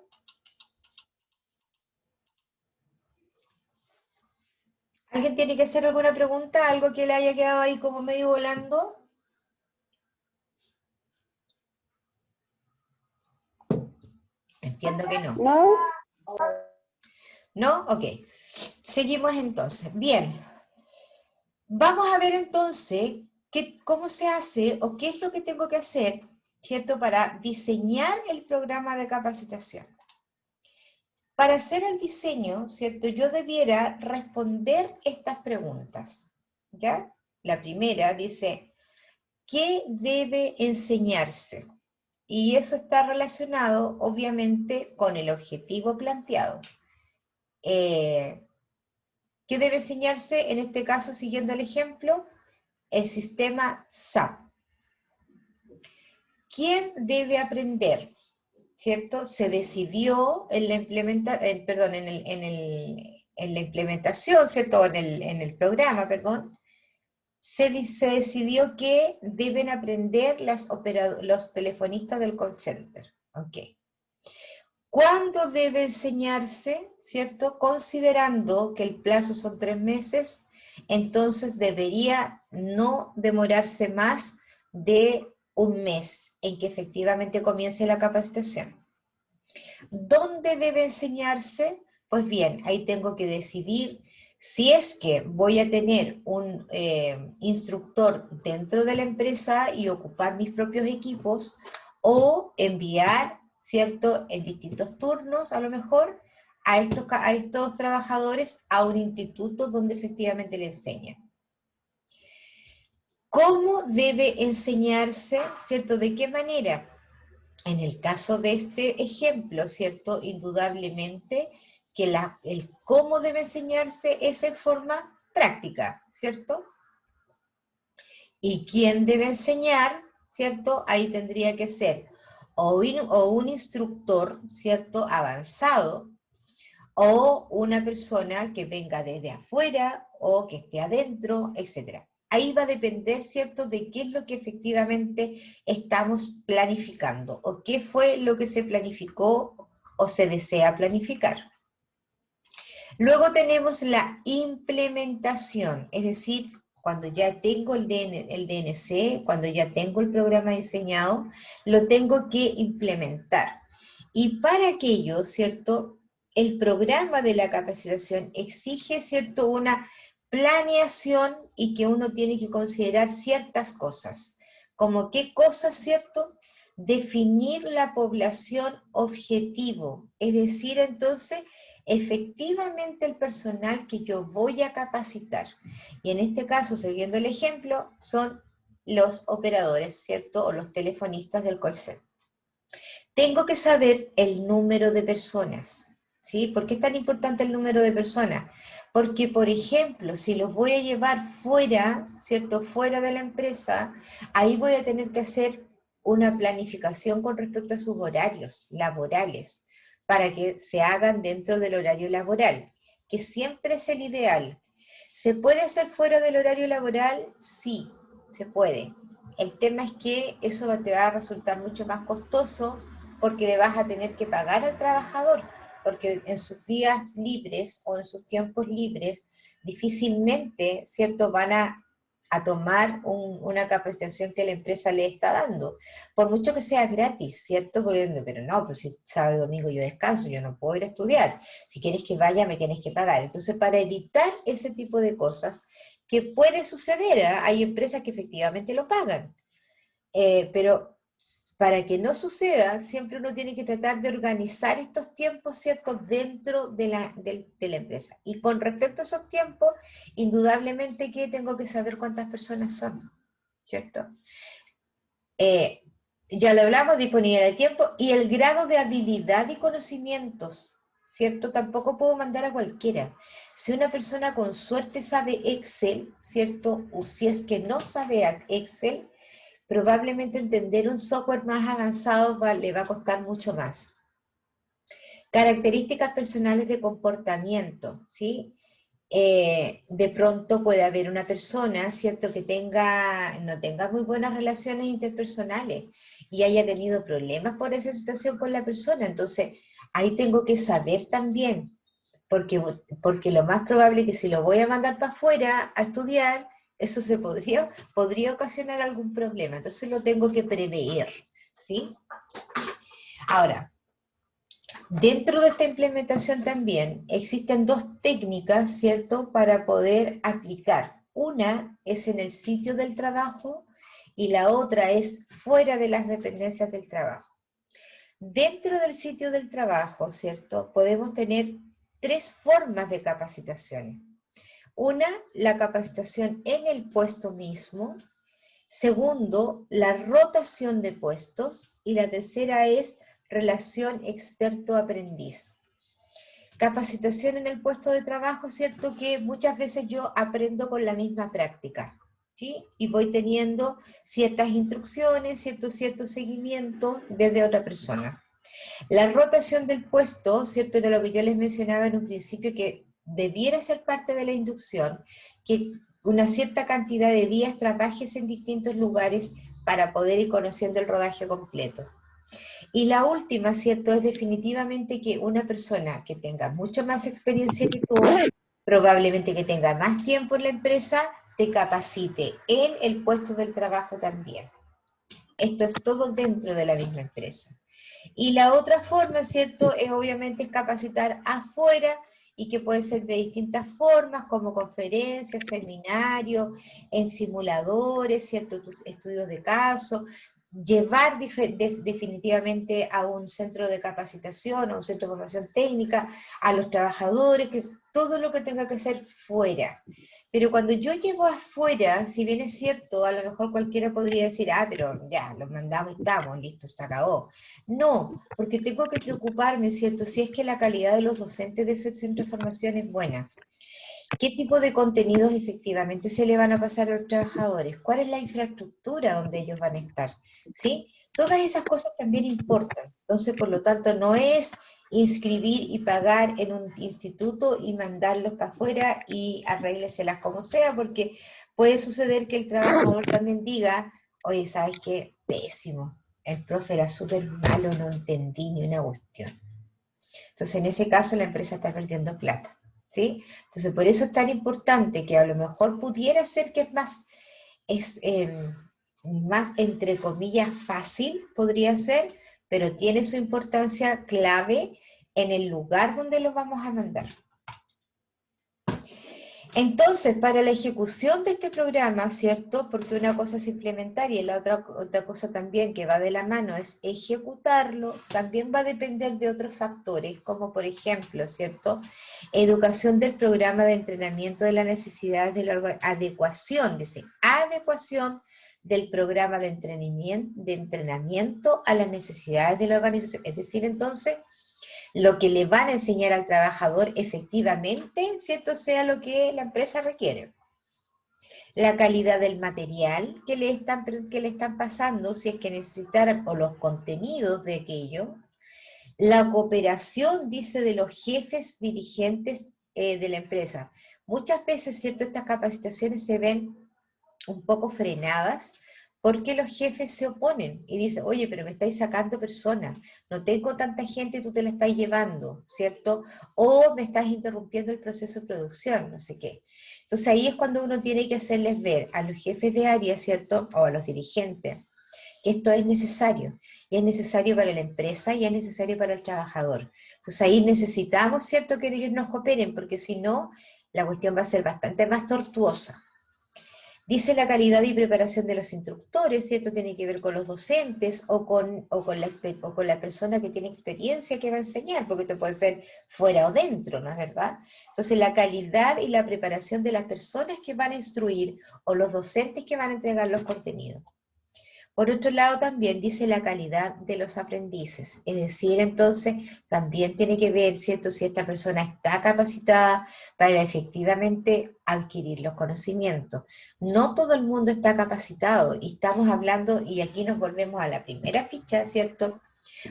¿Alguien tiene que hacer alguna pregunta? ¿Algo que le haya quedado ahí como medio volando? Entiendo que no. ¿No? ¿No? Ok. Seguimos entonces. Bien. Vamos a ver entonces cómo se hace o qué es lo que tengo que hacer, ¿cierto?, para diseñar el programa de capacitación. Para hacer el diseño, ¿cierto?, yo debiera responder estas preguntas, ¿ya? La primera dice, ¿qué debe enseñarse? Y eso está relacionado, obviamente, con el objetivo planteado. ¿Qué debe enseñarse? En este caso, siguiendo el ejemplo, el sistema SAP. ¿Quién debe aprender? ¿Cierto? Se decidió en la implementación, ¿cierto? En el programa, perdón. Se decidió que deben aprender los telefonistas del call center. Ok. ¿Cuándo debe enseñarse? ¿Cierto? Considerando que el plazo son 3 meses, entonces debería no demorarse más de un mes en que efectivamente comience la capacitación. ¿Dónde debe enseñarse? Pues bien, ahí tengo que decidir si es que voy a tener un instructor dentro de la empresa y ocupar mis propios equipos o enviar, ¿cierto?, en distintos turnos a lo mejor a estos trabajadores a un instituto donde efectivamente le enseñan. ¿Cómo debe enseñarse, ¿cierto? ¿De qué manera? En el caso de este ejemplo, ¿cierto? Indudablemente que el cómo debe enseñarse es en forma práctica, ¿cierto? Y quién debe enseñar, ¿cierto? Ahí tendría que ser o un instructor, ¿cierto?, avanzado, o una persona que venga desde afuera o que esté adentro, etc. Ahí va a depender, ¿cierto?, de qué es lo que efectivamente estamos planificando o qué fue lo que se planificó o se desea planificar. Luego tenemos la implementación, es decir, cuando ya tengo el DNC, cuando ya tengo el programa diseñado, lo tengo que implementar. Y para aquello, ¿cierto?, el programa de la capacitación exige, ¿cierto?, una planeación y que uno tiene que considerar ciertas cosas. ¿Como qué cosas, cierto? Definir la población objetivo, es decir, entonces, efectivamente el personal que yo voy a capacitar. Y en este caso, siguiendo el ejemplo, son los operadores, ¿cierto? O los telefonistas del call center. Tengo que saber el número de personas, ¿sí? ¿Por qué es tan importante el número de personas? Porque, por ejemplo, si los voy a llevar fuera, ¿cierto? Fuera de la empresa, ahí voy a tener que hacer una planificación con respecto a sus horarios laborales, para que se hagan dentro del horario laboral, que siempre es el ideal. ¿Se puede hacer fuera del horario laboral? Sí, se puede. El tema es que eso te va a resultar mucho más costoso porque le vas a tener que pagar al trabajador, porque en sus días libres o en sus tiempos libres difícilmente, ¿cierto?, van a tomar una capacitación que la empresa le está dando, por mucho que sea gratis, ¿cierto? Pero no, pues si sábado y domingo yo descanso, yo no puedo ir a estudiar, si quieres que vaya me tienes que pagar. Entonces, para evitar ese tipo de cosas, que puede suceder, ¿eh? Hay empresas que efectivamente lo pagan, pero para que no suceda, siempre uno tiene que tratar de organizar estos tiempos, ¿cierto?, dentro de la empresa. Y con respecto a esos tiempos, indudablemente que tengo que saber cuántas personas son, ¿cierto? Ya lo hablamos, disponibilidad de tiempo y el grado de habilidad y conocimientos, ¿cierto? Tampoco puedo mandar a cualquiera. Si una persona con suerte sabe Excel, ¿cierto? O si es que no sabe Excel, probablemente entender un software más avanzado le va a costar mucho más. Características personales de comportamiento, ¿sí? De pronto puede haber una persona, ¿cierto?, que no tenga muy buenas relaciones interpersonales y haya tenido problemas por esa situación con la persona. Entonces, ahí tengo que saber también, porque lo más probable es que si lo voy a mandar para afuera a estudiar, eso podría ocasionar algún problema. Entonces lo tengo que prever, ¿sí? Ahora, dentro de esta implementación también existen dos técnicas, ¿cierto?, para poder aplicar. Una es en el sitio del trabajo y la otra es fuera de las dependencias del trabajo. Dentro del sitio del trabajo, ¿cierto?, podemos tener tres formas de capacitaciones. Una, la capacitación en el puesto mismo. Segundo, la rotación de puestos. Y la tercera es relación experto-aprendiz. Capacitación en el puesto de trabajo, ¿cierto?, que muchas veces yo aprendo con la misma práctica, ¿sí? Y voy teniendo ciertas instrucciones, cierto seguimiento desde otra persona. La rotación del puesto, ¿cierto?, era lo que yo les mencionaba en un principio, que debiera ser parte de la inducción, que una cierta cantidad de días trabajes en distintos lugares para poder ir conociendo el rodaje completo. Y la última, ¿cierto?, es definitivamente que una persona que tenga mucho más experiencia que tú, probablemente que tenga más tiempo en la empresa, te capacite en el puesto del trabajo también. Esto es todo dentro de la misma empresa. Y la otra forma, ¿cierto?, es obviamente capacitar afuera y que puede ser de distintas formas, como conferencias, seminarios, en simuladores, ¿cierto?, tus estudios de caso, llevar definitivamente a un centro de capacitación, a un centro de formación técnica, a los trabajadores, que es todo lo que tenga que ser fuera. Pero cuando yo llevo afuera, si bien es cierto, a lo mejor cualquiera podría decir, pero ya, los mandamos y estamos, listo, se acabó. No, porque tengo que preocuparme, ¿cierto?, si es que la calidad de los docentes de ese centro de formación es buena. ¿Qué tipo de contenidos efectivamente se le van a pasar a los trabajadores? ¿Cuál es la infraestructura donde ellos van a estar? ¿Sí? Todas esas cosas también importan. Entonces, por lo tanto, no es inscribir y pagar en un instituto y mandarlos para afuera y arrégleselas como sea, porque puede suceder que el trabajador también diga, oye, ¿sabes qué? Pésimo. El profe era súper malo, no entendí ni una cuestión. Entonces, en ese caso, la empresa está perdiendo plata, ¿sí? Entonces, por eso es tan importante que a lo mejor pudiera ser que más, entre comillas, fácil, podría ser, pero tiene su importancia clave en el lugar donde los vamos a mandar. Entonces, para la ejecución de este programa, ¿cierto? Porque una cosa es implementar y la otra cosa también que va de la mano es ejecutarlo, también va a depender de otros factores, como por ejemplo, ¿cierto? Educación del programa de entrenamiento de las necesidades de la adecuación, dice, adecuación del programa de entrenamiento a las necesidades de la organización. Es decir, entonces, lo que le van a enseñar al trabajador efectivamente, ¿cierto?, sea lo que la empresa requiere. La calidad del material que le están pasando, si es que necesitaran, o los contenidos de aquello. La cooperación, dice, de los jefes dirigentes de la empresa. Muchas veces, ¿cierto?, estas capacitaciones se ven un poco frenadas porque los jefes se oponen y dicen, oye, pero me estáis sacando personas, no tengo tanta gente y tú te la estás llevando, ¿cierto? O me estás interrumpiendo el proceso de producción, no sé qué. Entonces ahí es cuando uno tiene que hacerles ver a los jefes de área, ¿cierto? O a los dirigentes, que esto es necesario. Y es necesario para la empresa y es necesario para el trabajador. Entonces ahí necesitamos, ¿cierto?, que ellos nos cooperen, porque si no, la cuestión va a ser bastante más tortuosa. Dice la calidad y preparación de los instructores, ¿cierto? Tiene que ver con los docentes o con la persona que tiene experiencia que va a enseñar, porque esto puede ser fuera o dentro, ¿no es verdad? Entonces, la calidad y la preparación de las personas que van a instruir o los docentes que van a entregar los contenidos. Por otro lado, también dice la calidad de los aprendices, es decir, entonces, también tiene que ver, ¿cierto?, si esta persona está capacitada para efectivamente adquirir los conocimientos. No todo el mundo está capacitado, y estamos hablando, y aquí nos volvemos a la primera ficha, ¿cierto?,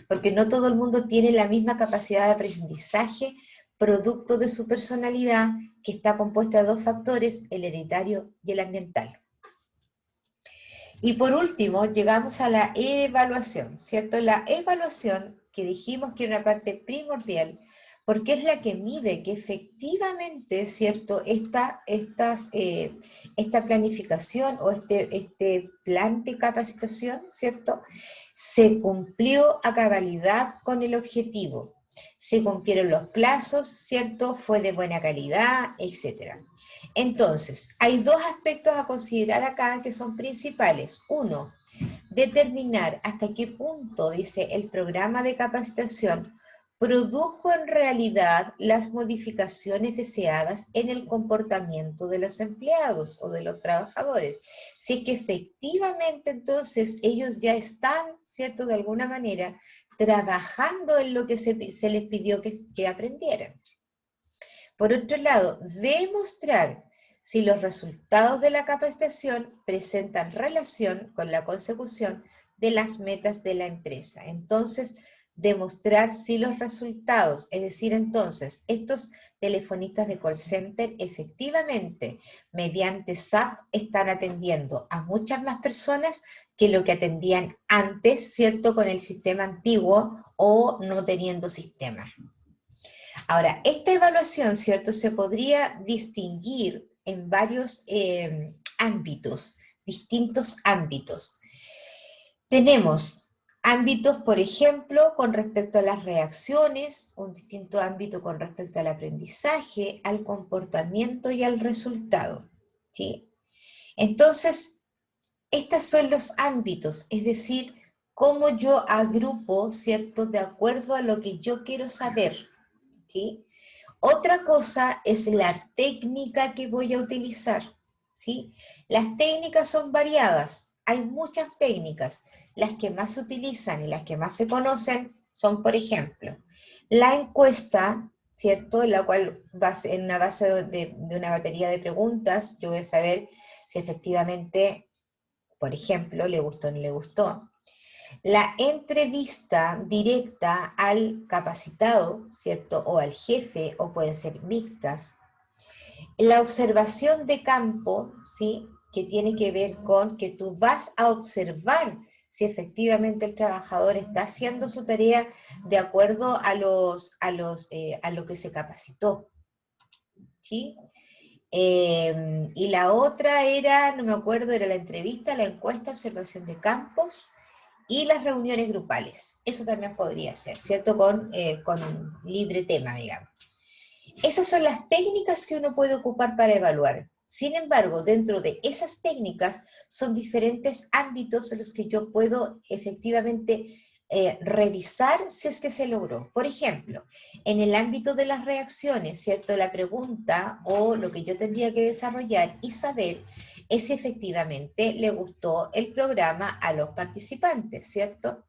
porque no todo el mundo tiene la misma capacidad de aprendizaje, producto de su personalidad, que está compuesta de dos factores, el hereditario y el ambiental. Y por último, llegamos a la evaluación, ¿cierto? La evaluación, que dijimos que era una parte primordial, porque es la que mide que efectivamente, ¿cierto?, esta planificación o este plan de capacitación, ¿cierto?, se cumplió a cabalidad con el objetivo. Se cumplieron los plazos, ¿cierto?, fue de buena calidad, etc. Entonces, hay dos aspectos a considerar acá que son principales. Uno, determinar hasta qué punto, dice, el programa de capacitación produjo en realidad las modificaciones deseadas en el comportamiento de los empleados o de los trabajadores. Si es que efectivamente entonces ellos ya están, ¿cierto?, de alguna manera, trabajando en lo que se les pidió que aprendieran. Por otro lado, demostrar si los resultados de la capacitación presentan relación con la consecución de las metas de la empresa. Entonces, demostrar si los resultados, es decir, entonces, estos telefonistas de call center efectivamente, mediante SAP, están atendiendo a muchas más personas que lo que atendían antes, ¿cierto?, con el sistema antiguo o no teniendo sistema. Ahora, esta evaluación, ¿cierto?, se podría distinguir en varios ámbitos, distintos ámbitos. Tenemos ámbitos, por ejemplo, con respecto a las reacciones, un distinto ámbito con respecto al aprendizaje, al comportamiento y al resultado, ¿sí? Entonces, estos son los ámbitos, es decir, cómo yo agrupo, ¿cierto?, de acuerdo a lo que yo quiero saber, ¿sí? Otra cosa es la técnica que voy a utilizar, ¿sí? Las técnicas son variadas, hay muchas técnicas. Las que más se utilizan y las que más se conocen son, por ejemplo, la encuesta, ¿cierto? En la cual en una base de una batería de preguntas, yo voy a saber si efectivamente, por ejemplo, le gustó o no le gustó. La entrevista directa al capacitado, ¿cierto? O al jefe, o pueden ser mixtas. La observación de campo, ¿sí? Que tiene que ver con que tú vas a observar si efectivamente el trabajador está haciendo su tarea de acuerdo a lo que se capacitó, ¿sí? Y la otra era, no me acuerdo, era la entrevista, la encuesta, observación de campos y las reuniones grupales. Eso también podría ser, ¿cierto? Con libre tema, digamos. Esas son las técnicas que uno puede ocupar para evaluar. Sin embargo, dentro de esas técnicas son diferentes ámbitos en los que yo puedo efectivamente revisar si es que se logró. Por ejemplo, en el ámbito de las reacciones, ¿cierto? La pregunta o lo que yo tendría que desarrollar y saber es si efectivamente le gustó el programa a los participantes, ¿cierto?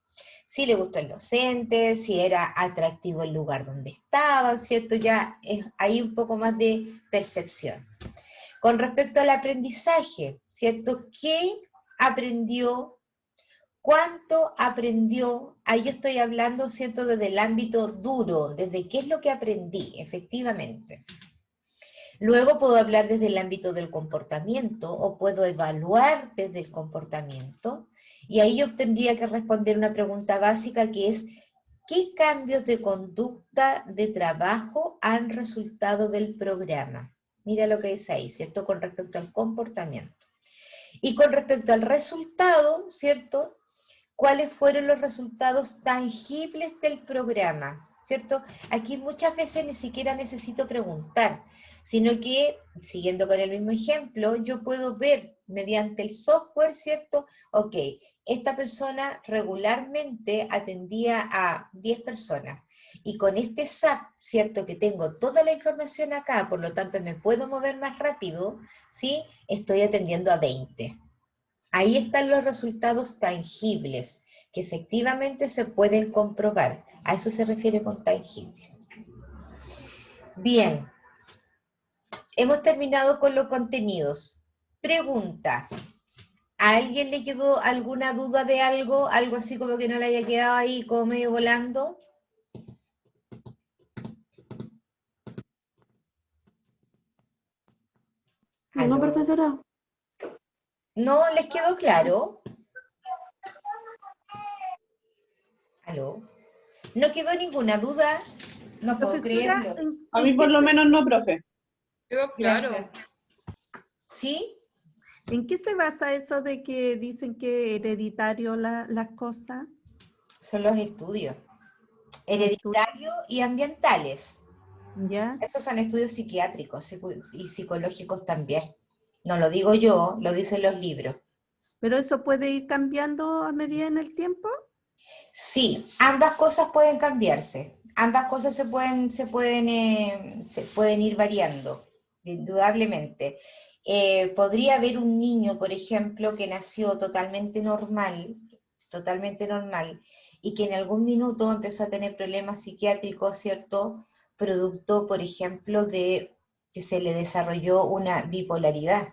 Si le gustó el docente, si era atractivo el lugar donde estaban, ¿cierto? Ya hay un poco más de percepción. Con respecto al aprendizaje, ¿cierto? ¿Qué aprendió? ¿Cuánto aprendió? Ahí yo estoy hablando, ¿cierto? Desde el ámbito duro, desde qué es lo que aprendí, efectivamente. Luego puedo hablar desde el ámbito del comportamiento o puedo evaluar desde el comportamiento y ahí yo tendría que responder una pregunta básica que es ¿qué cambios de conducta de trabajo han resultado del programa? Mira lo que dice ahí, ¿cierto? Con respecto al comportamiento. Y con respecto al resultado, ¿cierto? ¿Cuáles fueron los resultados tangibles del programa? ¿Cierto? Aquí muchas veces ni siquiera necesito preguntar, sino que, siguiendo con el mismo ejemplo, yo puedo ver mediante el software, ¿cierto? Ok, esta persona regularmente atendía a 10 personas, y con este SAP, ¿cierto? Que tengo toda la información acá, por lo tanto me puedo mover más rápido, ¿sí? Estoy atendiendo a 20. Ahí están los resultados tangibles, que efectivamente se pueden comprobar. A eso se refiere con tangible. Bien, hemos terminado con los contenidos. Pregunta, ¿a alguien le quedó alguna duda de algo? Algo así como que no le haya quedado ahí como medio volando. No, profesora. ¿No les quedó claro? ¿Aló? ¿No quedó ninguna duda? No puedo Profesora, creerlo. A mí por lo menos no, profe. Quedó claro. Gracias. ¿Sí? ¿En qué se basa eso de que dicen que hereditario las cosas? Son los estudios. Hereditarios y ambientales. ¿Ya? Esos son estudios psiquiátricos y psicológicos también. No lo digo yo, lo dicen los libros. ¿Pero eso puede ir cambiando a medida en el tiempo? Sí, ambas cosas pueden cambiarse. Ambas cosas se pueden ir variando, indudablemente. Podría haber un niño, por ejemplo, que nació totalmente normal, y que en algún minuto empezó a tener problemas psiquiátricos, ¿cierto? Producto, por ejemplo, de que se le desarrolló una bipolaridad,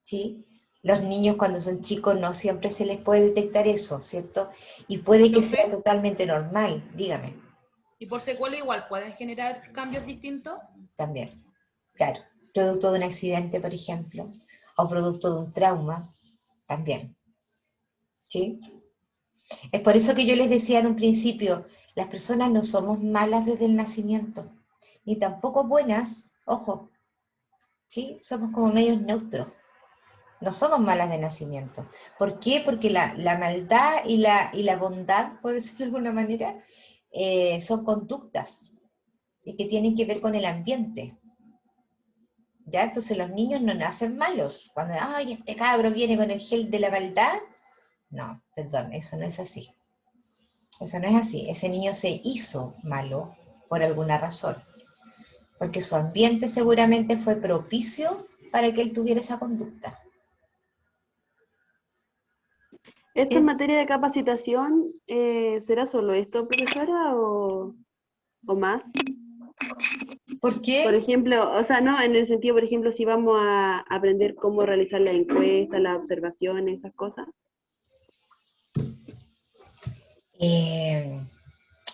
¿sí? Los niños cuando son chicos no siempre se les puede detectar eso, ¿cierto? Y puede que sea totalmente normal, dígame. ¿Y por secuela igual pueden generar cambios distintos? También, claro. Producto de un accidente, por ejemplo, o producto de un trauma, también. ¿Sí? Es por eso que yo les decía en un principio, las personas no somos malas desde el nacimiento, ni tampoco buenas, ojo, ¿sí? Somos como medios neutros. No somos malas de nacimiento. ¿Por qué? Porque la maldad y la bondad, puede ser de alguna manera, son conductas y que tienen que ver con el ambiente. ¿Ya? Entonces los niños no nacen malos. Cuando, ay, este cabro viene con el gel de la maldad. No, perdón, eso no es así. Eso no es así. Ese niño se hizo malo por alguna razón. Porque su ambiente seguramente fue propicio para que él tuviera esa conducta. ¿Esto en materia de capacitación será solo esto, profesora, o...? o más. ¿Por qué? Por ejemplo, o sea, no, en el sentido, por ejemplo, si vamos a aprender cómo realizar la encuesta, las observaciones, esas cosas.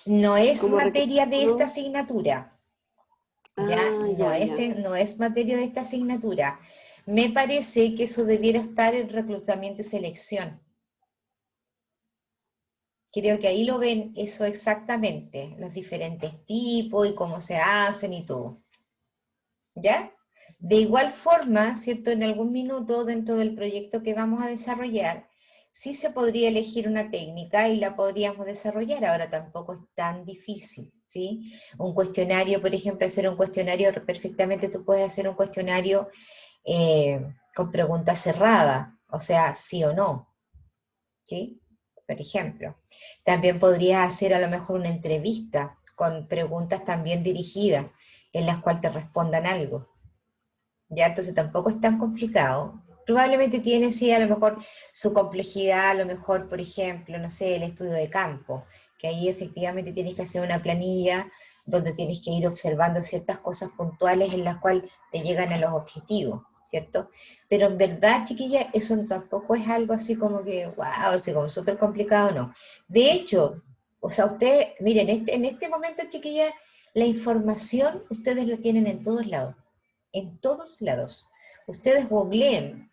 No es Como materia de esta ¿no? asignatura. ¿Ya? Ah, No ya, es, ya. no es materia de esta asignatura. Me parece que eso debiera estar en reclutamiento y selección. Creo que ahí lo ven eso exactamente, los diferentes tipos y cómo se hacen y todo. ¿Ya? De igual forma, ¿cierto? En algún minuto dentro del proyecto que vamos a desarrollar, sí se podría elegir una técnica y la podríamos desarrollar. Ahora tampoco es tan difícil, ¿sí? Un cuestionario, por ejemplo, hacer un cuestionario, perfectamente tú puedes hacer un cuestionario con preguntas cerradas, o sea, sí o no, ¿sí? Por ejemplo. También podrías hacer a lo mejor una entrevista con preguntas también dirigidas, en las cuales te respondan algo. Ya, entonces tampoco es tan complicado. Probablemente tiene, sí, a lo mejor su complejidad, a lo mejor, por ejemplo, no sé, el estudio de campo, que ahí efectivamente tienes que hacer una planilla donde tienes que ir observando ciertas cosas puntuales en las cuales te llegan a los objetivos, ¿cierto? Pero en verdad, chiquilla, eso tampoco es algo así como que, wow, así como súper complicado, no. De hecho, o sea, ustedes, miren, en este momento, chiquilla, la información ustedes la tienen en todos lados. En todos lados. Ustedes googleen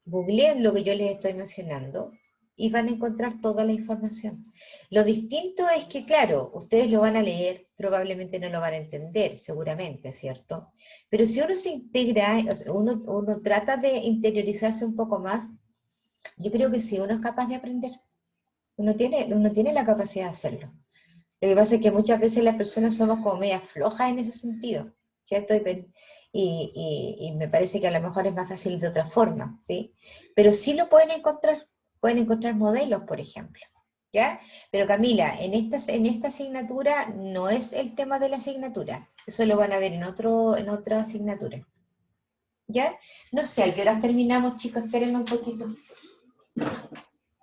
lo que yo les estoy mencionando y van a encontrar toda la información. Lo distinto es que, claro, ustedes lo van a leer, probablemente no lo van a entender, seguramente, ¿cierto? Pero si uno se integra, o sea, uno trata de interiorizarse un poco más, yo creo que sí, uno es capaz de aprender. Uno tiene la capacidad de hacerlo. Lo que pasa es que muchas veces las personas somos como medias flojas en ese sentido, ¿cierto? Y me parece que a lo mejor es más fácil de otra forma, ¿sí? Pero sí lo pueden encontrar modelos, por ejemplo, ¿ya? Pero Camila, en esta asignatura no es el tema de la asignatura, eso lo van a ver en otra asignatura, ¿ya? No sé, ¿a qué horas terminamos, chicos? Espérenme un poquito.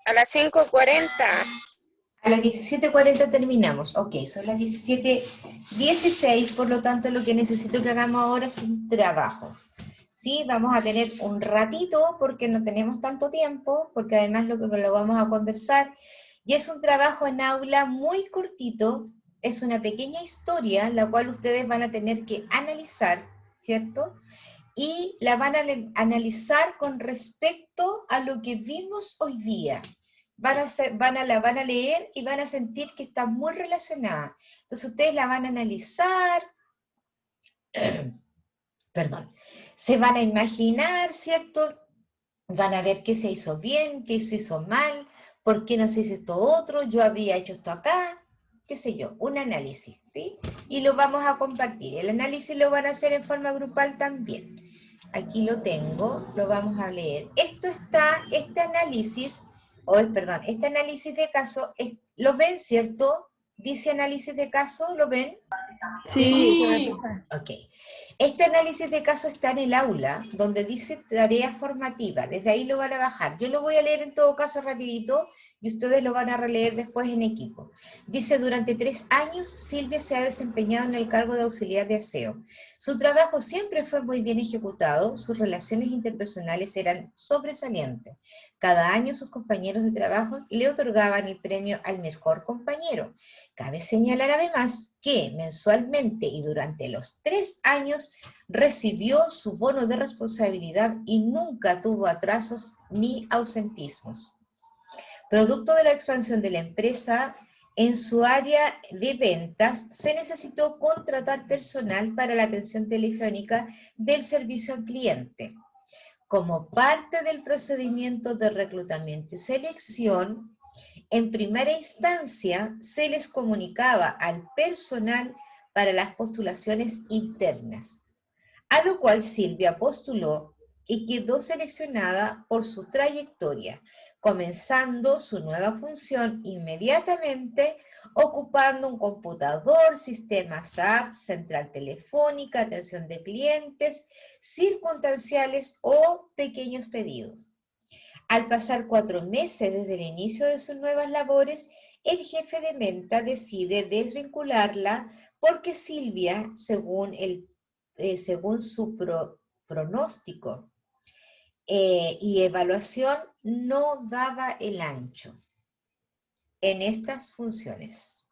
A las 5:40. A las 17:40 terminamos. Ok, son las 17:16, por lo tanto lo que necesito que hagamos ahora es un trabajo. ¿Sí? Vamos a tener un ratito porque no tenemos tanto tiempo, porque además lo vamos a conversar. Y es un trabajo en aula muy cortito, es una pequeña historia la cual ustedes van a tener que analizar, ¿cierto? Y la van a analizar con respecto a lo que vimos hoy día. La van a leer y van a sentir que está muy relacionada. Entonces ustedes la van a analizar, perdón, se van a imaginar, ¿cierto? Van a ver qué se hizo bien, qué se hizo mal, por qué no se hizo esto otro, yo habría hecho esto acá, qué sé yo, un análisis, ¿sí? Y lo vamos a compartir. El análisis lo van a hacer en forma grupal también. Aquí lo tengo, lo vamos a leer. Este análisis de caso, ¿lo ven, cierto? Dice análisis de caso, ¿lo ven? Sí. Ok. Este análisis de caso está en el aula, donde dice tarea formativa. Desde ahí lo van a bajar. Yo lo voy a leer en todo caso rapidito y ustedes lo van a releer después en equipo. Dice, durante 3 años Silvia se ha desempeñado en el cargo de auxiliar de aseo. Su trabajo siempre fue muy bien ejecutado, sus relaciones interpersonales eran sobresalientes. Cada año sus compañeros de trabajo le otorgaban el premio al mejor compañero. Cabe señalar además que mensualmente y durante los 3 años recibió su bono de responsabilidad y nunca tuvo atrasos ni ausentismos. Producto de la expansión de la empresa, en su área de ventas se necesitó contratar personal para la atención telefónica del servicio al cliente. Como parte del procedimiento de reclutamiento y selección, en primera instancia se les comunicaba al personal para las postulaciones internas, a lo cual Silvia postuló y quedó seleccionada por su trayectoria, comenzando su nueva función inmediatamente, ocupando un computador, sistema SAP, central telefónica, atención de clientes, circunstanciales o pequeños pedidos. Al pasar 4 meses desde el inicio de sus nuevas labores, el jefe de venta decide desvincularla porque Silvia, según su pronóstico y evaluación, no daba el ancho en estas funciones.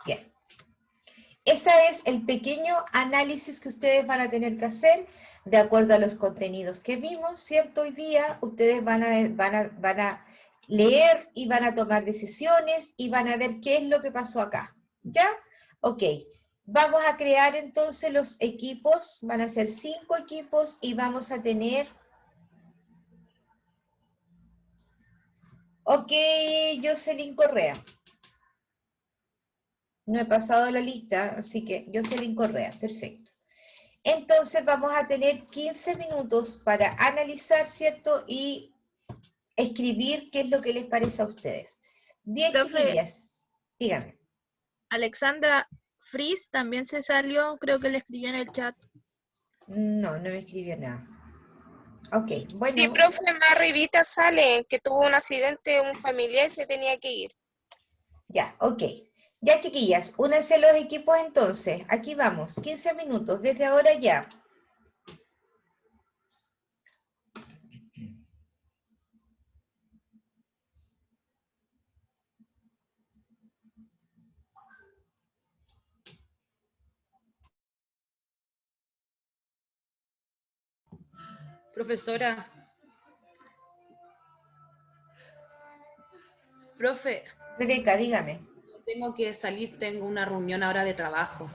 Bien. Ese es el pequeño análisis que ustedes van a tener que hacer de acuerdo a los contenidos que vimos, ¿cierto? Hoy día ustedes van a leer y van a tomar decisiones y van a ver qué es lo que pasó acá. ¿Ya? Ok. Vamos a crear entonces los equipos. Van a ser 5 equipos y vamos a tener... Ok, Jocelyn Correa. No he pasado la lista, así que Jocelyn Correa, perfecto. Entonces vamos a tener 15 minutos para analizar, ¿cierto? Y escribir qué es lo que les parece a ustedes. Bien, Profe, chiquillas, díganme. Alexandra Fris también se salió, creo que le escribió en el chat. No, no me escribió nada. Ok, Sí, bueno, profe, más arribita sale que tuvo un accidente, un familiar y se tenía que ir. ya, ok. Ya, chiquillas, únanse a los equipos entonces. Aquí vamos, 15 minutos, desde ahora ya. Profesora, profe, Rebeca, dígame. tengo que salir, tengo una reunión ahora de trabajo.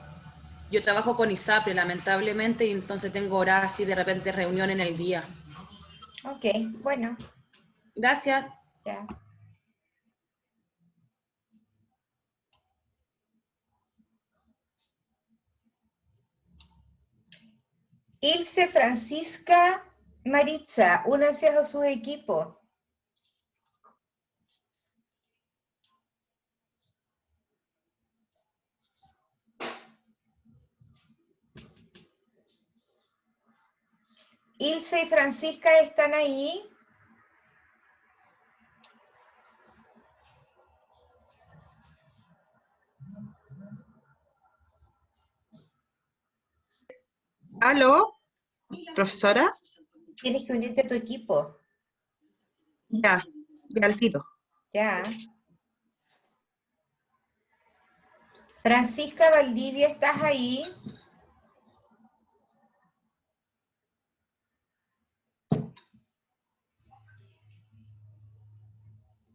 Yo trabajo con ISAPRE, lamentablemente, y entonces tengo horas así de repente reunión en el día. Ok, bueno, Gracias. ya. Ilse, Francisca, Maritza, únanse a sus equipos. Ilse y Francisca están ahí. ¿Aló? ¿Profesora? Tienes que unirte a tu equipo. Ya, ya al tiro. Ya. Francisca Valdivia, ¿estás ahí?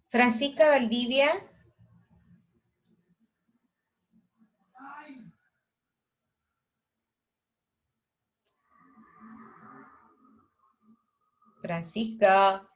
Francisca Valdivia. Francisca.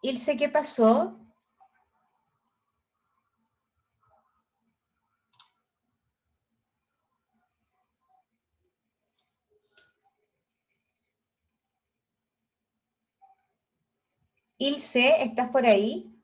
Ilse, ¿qué pasó? Ilse, ¿estás por ahí?